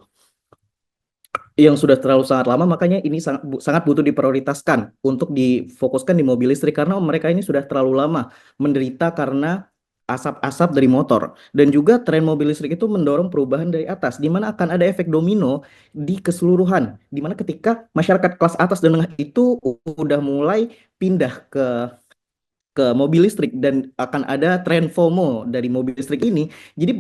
yang sudah terlalu sangat lama, makanya ini sangat butuh diprioritaskan untuk difokuskan di mobil listrik karena mereka ini sudah terlalu lama menderita karena asap-asap dari motor. Dan juga tren mobil listrik itu mendorong perubahan dari atas, di mana akan ada efek domino di keseluruhan, di mana ketika masyarakat kelas atas dan menengah itu udah mulai pindah ke mobil listrik dan akan ada tren FOMO dari mobil listrik ini, jadi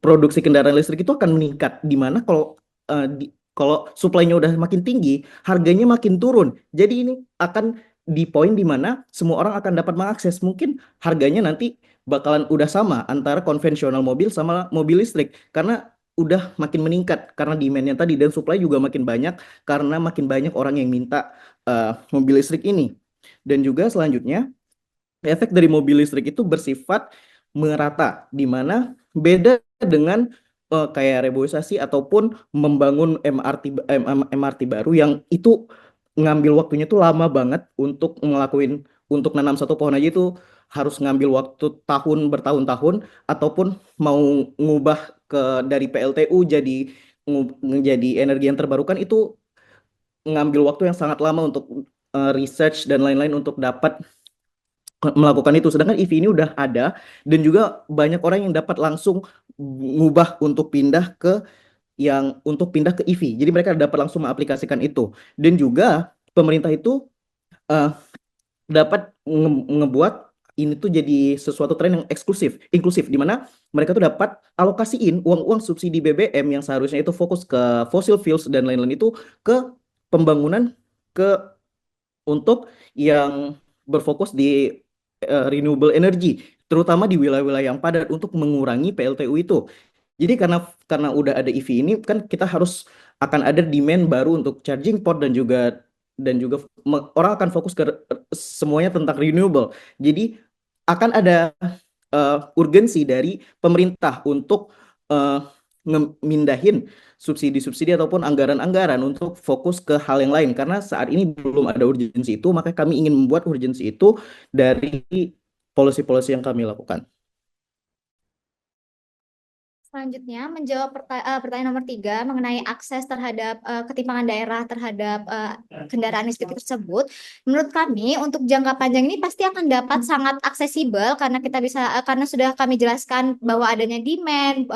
produksi kendaraan listrik itu akan meningkat, di mana kalau supply-nya udah makin tinggi, harganya makin turun. Jadi ini akan di poin di mana semua orang akan dapat mengakses. Mungkin harganya nanti bakalan udah sama antara konvensional mobil sama mobil listrik karena udah makin meningkat karena demand-nya tadi, dan supply juga makin banyak karena makin banyak orang yang minta mobil listrik ini. Dan juga selanjutnya efek dari mobil listrik itu bersifat merata, di mana beda dengan kayak reboisasi ataupun membangun MRT baru yang itu ngambil waktunya tuh lama banget untuk nanam satu pohon aja itu harus ngambil waktu bertahun-tahun, ataupun mau ngubah dari PLTU jadi energi yang terbarukan itu ngambil waktu yang sangat lama untuk research dan lain-lain untuk dapat melakukan itu. Sedangkan EV ini udah ada dan juga banyak orang yang dapat langsung ngubah untuk pindah ke EV. Jadi mereka dapat langsung mengaplikasikan itu. Dan juga pemerintah itu uh, dapat ngebuat ini tuh jadi sesuatu tren yang inklusif, di mana mereka tuh dapat alokasiin uang-uang subsidi BBM yang seharusnya itu fokus ke fossil fuels dan lain-lain itu ke pembangunan untuk yang berfokus di renewable energy, terutama di wilayah-wilayah yang padat untuk mengurangi PLTU itu. Jadi karena udah ada EV ini kan kita akan ada demand baru untuk charging port dan juga orang akan fokus ke semuanya tentang renewable. Jadi akan ada urgensi dari pemerintah untuk mindahin subsidi-subsidi ataupun anggaran-anggaran untuk fokus ke hal yang lain, karena saat ini belum ada urgensi itu, maka kami ingin membuat urgensi itu dari polisi-polisi yang kami lakukan. Selanjutnya, menjawab pertanyaan nomor 3 mengenai akses terhadap ketimpangan daerah terhadap kendaraan listrik tersebut. Menurut kami, untuk jangka panjang ini pasti akan dapat sangat aksesibel karena kita bisa karena sudah kami jelaskan bahwa adanya demand,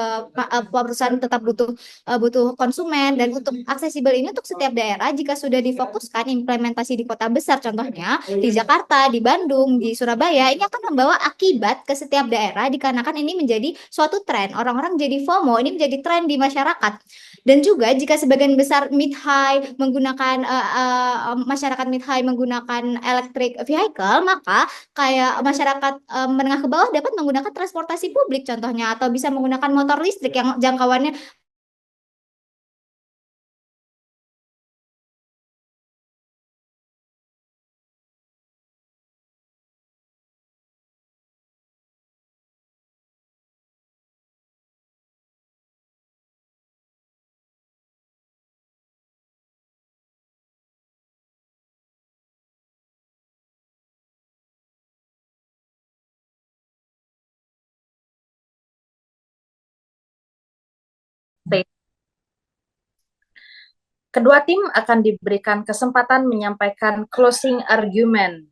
perusahaan tetap butuh konsumen, dan untuk aksesibel ini untuk setiap daerah jika sudah difokuskan implementasi di kota besar, contohnya di Jakarta, di Bandung, di Surabaya, ini akan membawa akibat ke setiap daerah dikarenakan ini menjadi suatu tren. Orang-orang jadi FOMO, ini menjadi tren di masyarakat. Dan juga jika sebagian besar mid-high menggunakan masyarakat mid-high menggunakan electric vehicle, maka kayak masyarakat menengah ke bawah dapat menggunakan transportasi publik contohnya, atau bisa menggunakan motor listrik yang jangkauannya statement. Kedua tim akan diberikan kesempatan menyampaikan closing argument.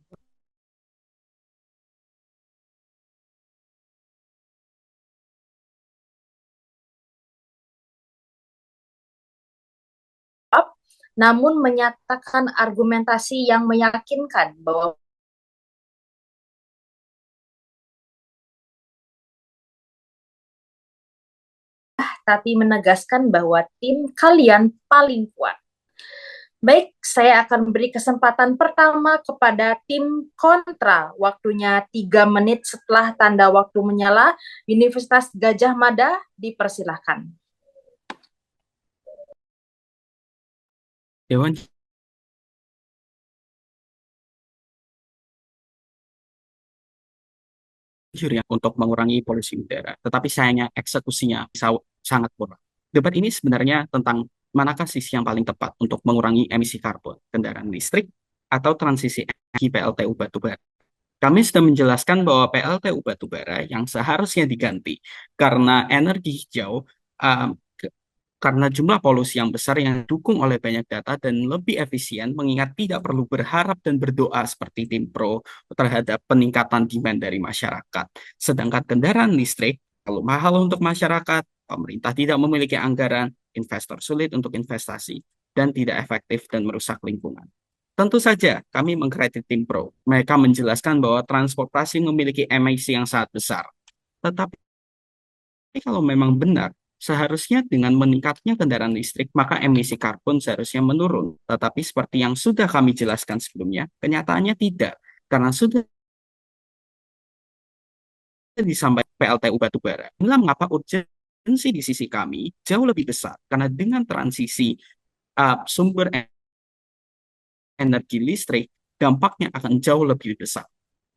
Namun menyatakan argumentasi yang meyakinkan bahwa tapi menegaskan bahwa tim kalian paling kuat. Baik, saya akan beri kesempatan pertama kepada tim kontra. Waktunya 3 menit setelah tanda waktu menyala. Universitas Gadjah Mada, dipersilahkan. Dewan juri untuk mengurangi polusi udara, tetapi sayangnya eksekusinya sangat kurang. Debat ini sebenarnya tentang manakah sisi yang paling tepat untuk mengurangi emisi karbon, kendaraan listrik atau transisi energi PLTU batubara. Kami sudah menjelaskan bahwa PLTU batubara yang seharusnya diganti karena energi hijau, karena jumlah polusi yang besar yang didukung oleh banyak data dan lebih efisien, mengingat tidak perlu berharap dan berdoa seperti tim pro terhadap peningkatan demand dari masyarakat. Sedangkan kendaraan listrik terlalu mahal untuk masyarakat, pemerintah tidak memiliki anggaran, investor sulit untuk investasi, dan tidak efektif dan merusak lingkungan. Tentu saja kami mengkritik tim pro. Mereka menjelaskan bahwa transportasi memiliki emisi yang sangat besar. Tetapi kalau memang benar, seharusnya dengan meningkatnya kendaraan listrik, maka emisi karbon seharusnya menurun. Tetapi seperti yang sudah kami jelaskan sebelumnya, kenyataannya tidak. Karena sudah disampaikan PLTU batubara. Inilah mengapa urgensi di sisi kami jauh lebih besar. Karena dengan transisi sumber energi listrik, dampaknya akan jauh lebih besar.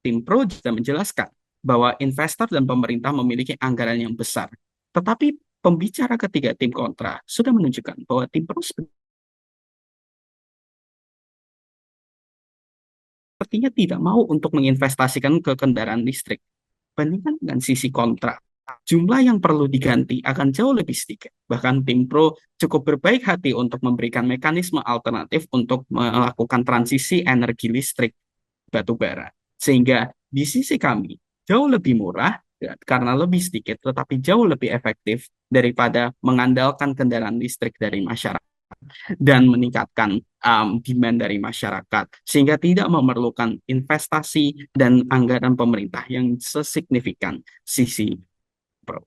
Tim pro juga menjelaskan bahwa investor dan pemerintah memiliki anggaran yang besar. Tetapi pembicara ketiga tim kontra sudah menunjukkan bahwa tim pro sepertinya tidak mau untuk menginvestasikan ke kendaraan listrik. Bandingkan dengan sisi kontra, jumlah yang perlu diganti akan jauh lebih sedikit. Bahkan tim pro cukup berbaik hati untuk memberikan mekanisme alternatif untuk melakukan transisi energi listrik batubara. Sehingga di sisi kami jauh lebih murah karena lebih sedikit, tetapi jauh lebih efektif daripada mengandalkan kendaraan listrik dari masyarakat dan meningkatkan demand dari masyarakat, sehingga tidak memerlukan investasi dan anggaran pemerintah yang sesignifikan sisi pro.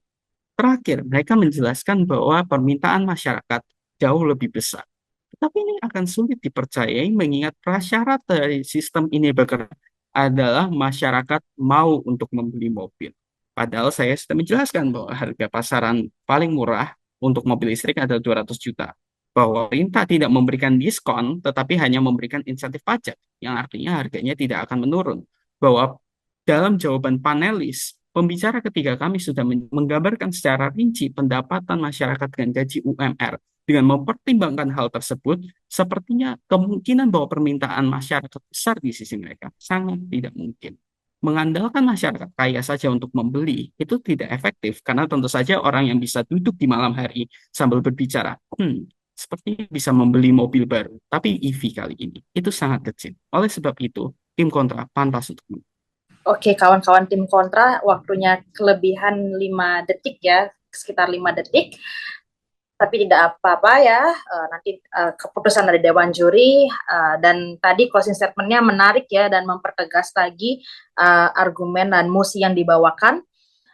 Terakhir, mereka menjelaskan bahwa permintaan masyarakat jauh lebih besar. Tetapi ini akan sulit dipercayai mengingat prasyarat dari sistem ini bekerja adalah masyarakat mau untuk membeli mobil. Padahal saya sudah menjelaskan bahwa harga pasaran paling murah untuk mobil listrik adalah 200 juta. Bahwa pemerintah tidak memberikan diskon, tetapi hanya memberikan insentif pajak, yang artinya harganya tidak akan menurun. Bahwa dalam jawaban panelis, pembicara ketiga kami sudah menggambarkan secara rinci pendapatan masyarakat dengan gaji UMR. Dengan mempertimbangkan hal tersebut, sepertinya kemungkinan bahwa permintaan masyarakat besar di sisi mereka sangat tidak mungkin. Mengandalkan masyarakat kaya saja untuk membeli itu tidak efektif, karena tentu saja orang yang bisa duduk di malam hari sambil berbicara, sepertinya bisa membeli mobil baru, tapi EV kali ini itu sangat kecil. Oleh sebab itu, tim kontra pantas untuk Oke, kawan-kawan tim kontra, waktunya kelebihan 5 detik ya, sekitar 5 detik. Tapi tidak apa-apa ya, nanti keputusan dari Dewan Juri, dan tadi closing statement-nya menarik ya, dan mempertegas lagi argumen dan mosi yang dibawakan.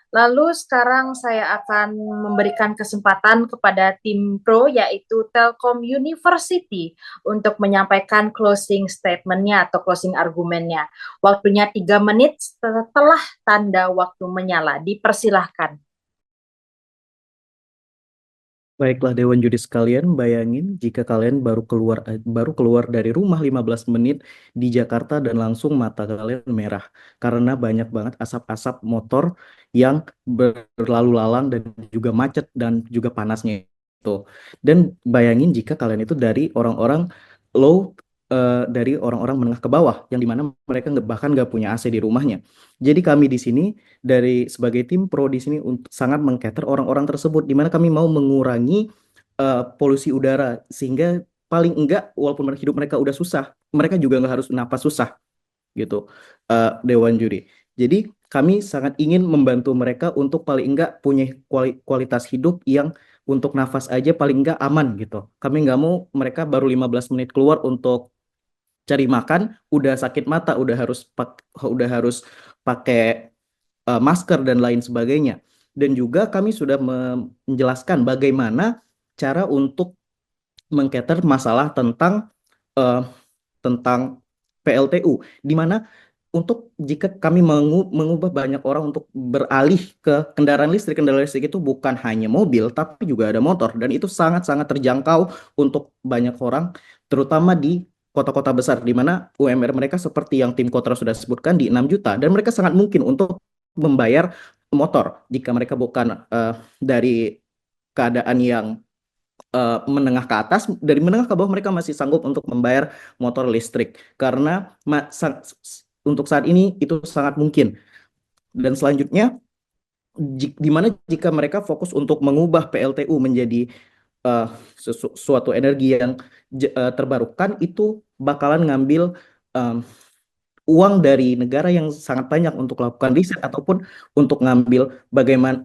Lalu sekarang saya akan memberikan kesempatan kepada tim pro, yaitu Telkom University, untuk menyampaikan closing statement-nya atau closing argumennya. Waktunya 3 menit setelah tanda waktu menyala. Dipersilahkan. Baiklah Dewan Juri sekalian, bayangin jika kalian baru keluar dari rumah 15 menit di Jakarta dan langsung mata kalian merah karena banyak banget asap-asap motor yang berlalu lalang dan juga macet dan juga panasnya itu. Dan bayangin jika kalian itu dari orang-orang low dari orang-orang menengah ke bawah yang dimana mereka bahkan nggak punya AC di rumahnya. Jadi kami di sini dari sebagai tim pro di sini untuk sangat mengcater orang-orang tersebut, dimana kami mau mengurangi polusi udara sehingga paling enggak walaupun hidup mereka udah susah, mereka juga nggak harus napas susah gitu, Dewan Juri. Jadi kami sangat ingin membantu mereka untuk paling enggak punya kualitas hidup yang untuk nafas aja paling enggak aman gitu. Kami nggak mau mereka baru 15 menit keluar untuk cari makan, udah sakit mata, udah harus pakai masker dan lain sebagainya. Dan juga kami sudah menjelaskan bagaimana cara untuk mengcater masalah eh, tentang PLTU, di mana untuk jika kami mengubah banyak orang untuk beralih ke kendaraan listrik itu bukan hanya mobil, tapi juga ada motor, dan itu sangat-sangat terjangkau untuk banyak orang, terutama di kota-kota besar, di mana UMR mereka seperti yang tim Kotra sudah sebutkan di 6 juta, dan mereka sangat mungkin untuk membayar motor jika mereka bukan dari keadaan yang menengah ke atas, dari menengah ke bawah mereka masih sanggup untuk membayar motor listrik karena untuk saat ini itu sangat mungkin. Dan selanjutnya, di mana jika mereka fokus untuk mengubah PLTU menjadi suatu energi yang terbarukan, itu bakalan ngambil uang dari negara yang sangat banyak untuk melakukan riset ataupun untuk ngambil bagaimana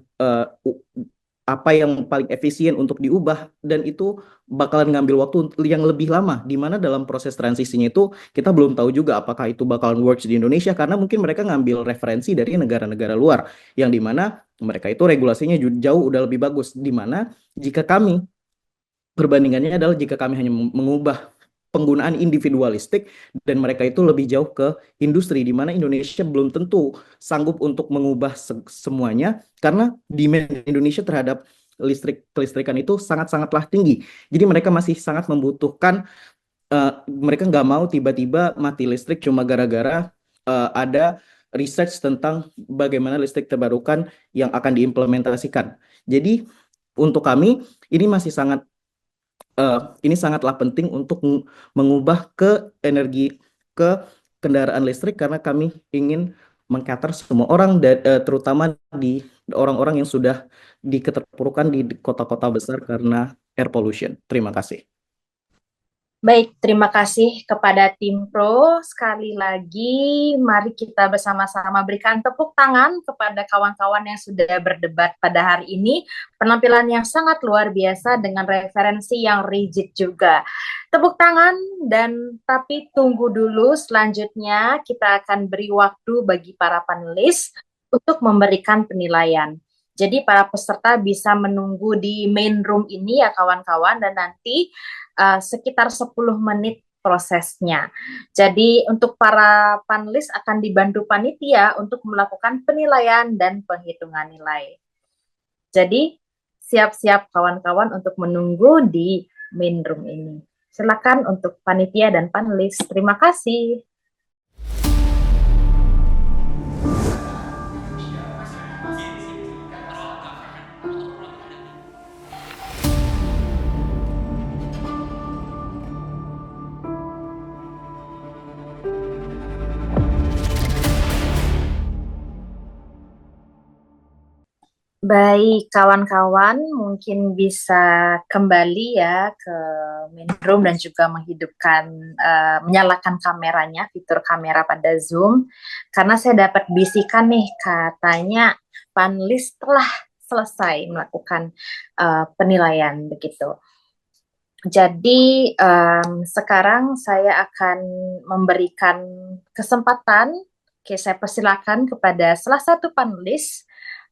apa yang paling efisien untuk diubah, dan itu bakalan ngambil waktu yang lebih lama, di mana dalam proses transisinya itu kita belum tahu juga apakah itu bakalan works di Indonesia karena mungkin mereka ngambil referensi dari negara-negara luar yang dimana mereka itu regulasinya jauh udah lebih bagus, di mana jika kami perbandingannya adalah jika kami hanya mengubah penggunaan individualistik dan mereka itu lebih jauh ke industri, di mana Indonesia belum tentu sanggup untuk mengubah semuanya karena demand Indonesia terhadap kelistrikan itu sangat-sangatlah tinggi. Jadi mereka masih sangat membutuhkan, mereka nggak mau tiba-tiba mati listrik cuma gara-gara ada research tentang bagaimana listrik terbarukan yang akan diimplementasikan. Jadi untuk kami ini masih ini sangatlah penting untuk mengubah ke kendaraan listrik karena kami ingin mengcater semua orang, terutama di orang-orang yang sudah diketerpurukan di kota-kota besar karena air pollution. Terima kasih. Baik, terima kasih kepada tim Pro. Sekali lagi, mari kita bersama-sama berikan tepuk tangan kepada kawan-kawan yang sudah berdebat pada hari ini. Penampilan yang sangat luar biasa dengan referensi yang rigid juga. Tepuk tangan, tapi tunggu dulu, selanjutnya kita akan beri waktu bagi para panelis untuk memberikan penilaian. Jadi para peserta bisa menunggu di main room ini ya kawan-kawan, dan nanti sekitar 10 menit prosesnya. Jadi untuk para panelis akan dibantu panitia untuk melakukan penilaian dan penghitungan nilai. Jadi siap-siap kawan-kawan untuk menunggu di main room ini. Silakan untuk panitia dan panelis. Terima kasih. Baik, kawan-kawan mungkin bisa kembali ya ke main room dan juga menyalakan kameranya, fitur kamera pada Zoom. Karena saya dapat bisikan nih, katanya panelis telah selesai melakukan penilaian begitu. Jadi sekarang saya akan memberikan kesempatan, saya persilakan kepada salah satu panelis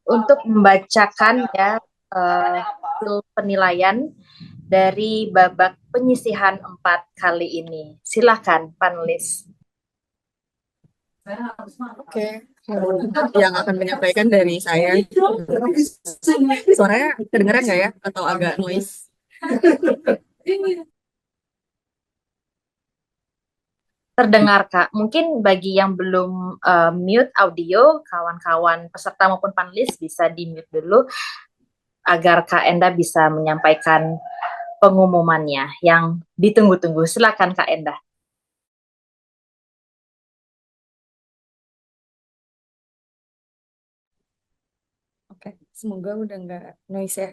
untuk membacakan ya hasil penilaian dari babak penyisihan 4 kali ini. Silakan panelis. Oke, yang akan menyampaikan dari saya. Suaranya kedengeran nggak ya? Atau agak noise? Terdengar, Kak. Mungkin bagi yang belum mute audio, kawan-kawan peserta maupun panelis bisa di-mute dulu agar Kak Enda bisa menyampaikan pengumumannya yang ditunggu-tunggu. Silakan Kak Enda. Semoga udah nggak noise ya.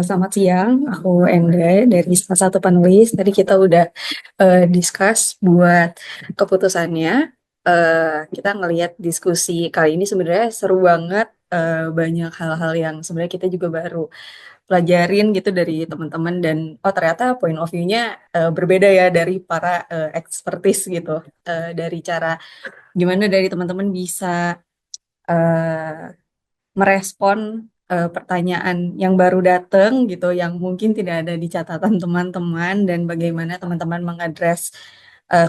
Selamat siang, aku Enda dari salah satu panelis. Tadi kita udah discuss buat keputusannya. Kita ngelihat diskusi kali ini sebenarnya seru banget. Banyak hal-hal yang sebenarnya kita juga baru pelajarin gitu dari teman-teman dan oh ternyata point of view-nya berbeda ya dari para expertise gitu. Dari cara gimana dari teman-teman bisa eh, merespon pertanyaan yang baru datang gitu, yang mungkin tidak ada di catatan teman-teman dan bagaimana teman-teman mengadres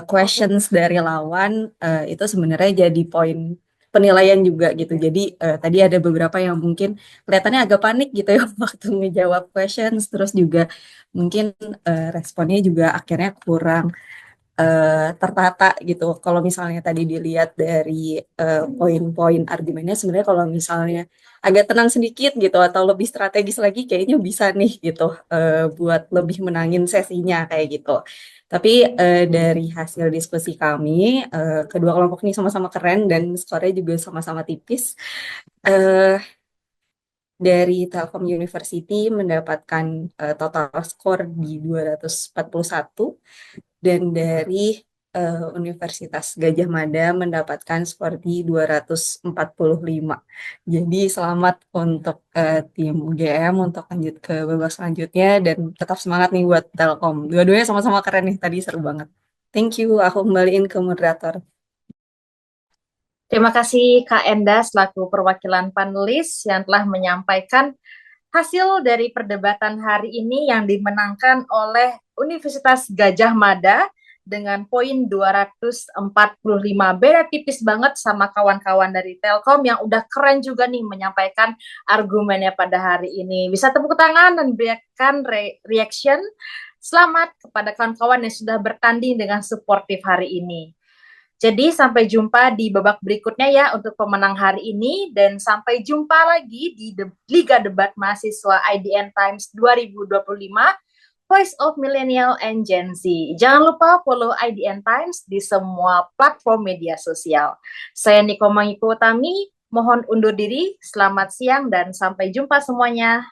questions dari lawan itu sebenarnya jadi poin penilaian juga gitu. Jadi tadi ada beberapa yang mungkin kelihatannya agak panik gitu ya waktu ngejawab questions, terus juga mungkin responnya juga akhirnya kurang tertata gitu. Kalau misalnya tadi dilihat dari poin-poin argumennya, sebenarnya kalau misalnya agak tenang sedikit gitu atau lebih strategis lagi, kayaknya bisa nih gitu buat lebih menangin sesinya kayak gitu. Tapi dari hasil diskusi kami, kedua kelompok ini sama-sama keren dan skornya juga sama-sama tipis. Eh, dari Telkom University mendapatkan total skor di 241 dan dari Universitas Gajah Mada mendapatkan skor di 245. Jadi selamat untuk tim UGM untuk lanjut ke babak selanjutnya dan tetap semangat nih buat Telkom. Dua-duanya sama-sama keren nih, tadi seru banget. Thank you, aku kembaliin ke moderator. Terima kasih Kak Enda selaku perwakilan panelis yang telah menyampaikan hasil dari perdebatan hari ini yang dimenangkan oleh Universitas Gajah Mada dengan poin 245. Beda tipis banget sama kawan-kawan dari Telkom yang udah keren juga nih menyampaikan argumennya pada hari ini. Bisa tepuk tangan dan berikan reaction. Selamat kepada kawan-kawan yang sudah bertanding dengan suportif hari ini. Jadi sampai jumpa di babak berikutnya ya untuk pemenang hari ini dan sampai jumpa lagi di Liga Debat Mahasiswa IDN Times 2025 Voice of Millennial and Gen Z. Jangan lupa follow IDN Times di semua platform media sosial. Saya Niko Mangiko Utami, mohon undur diri. Selamat siang dan sampai jumpa semuanya.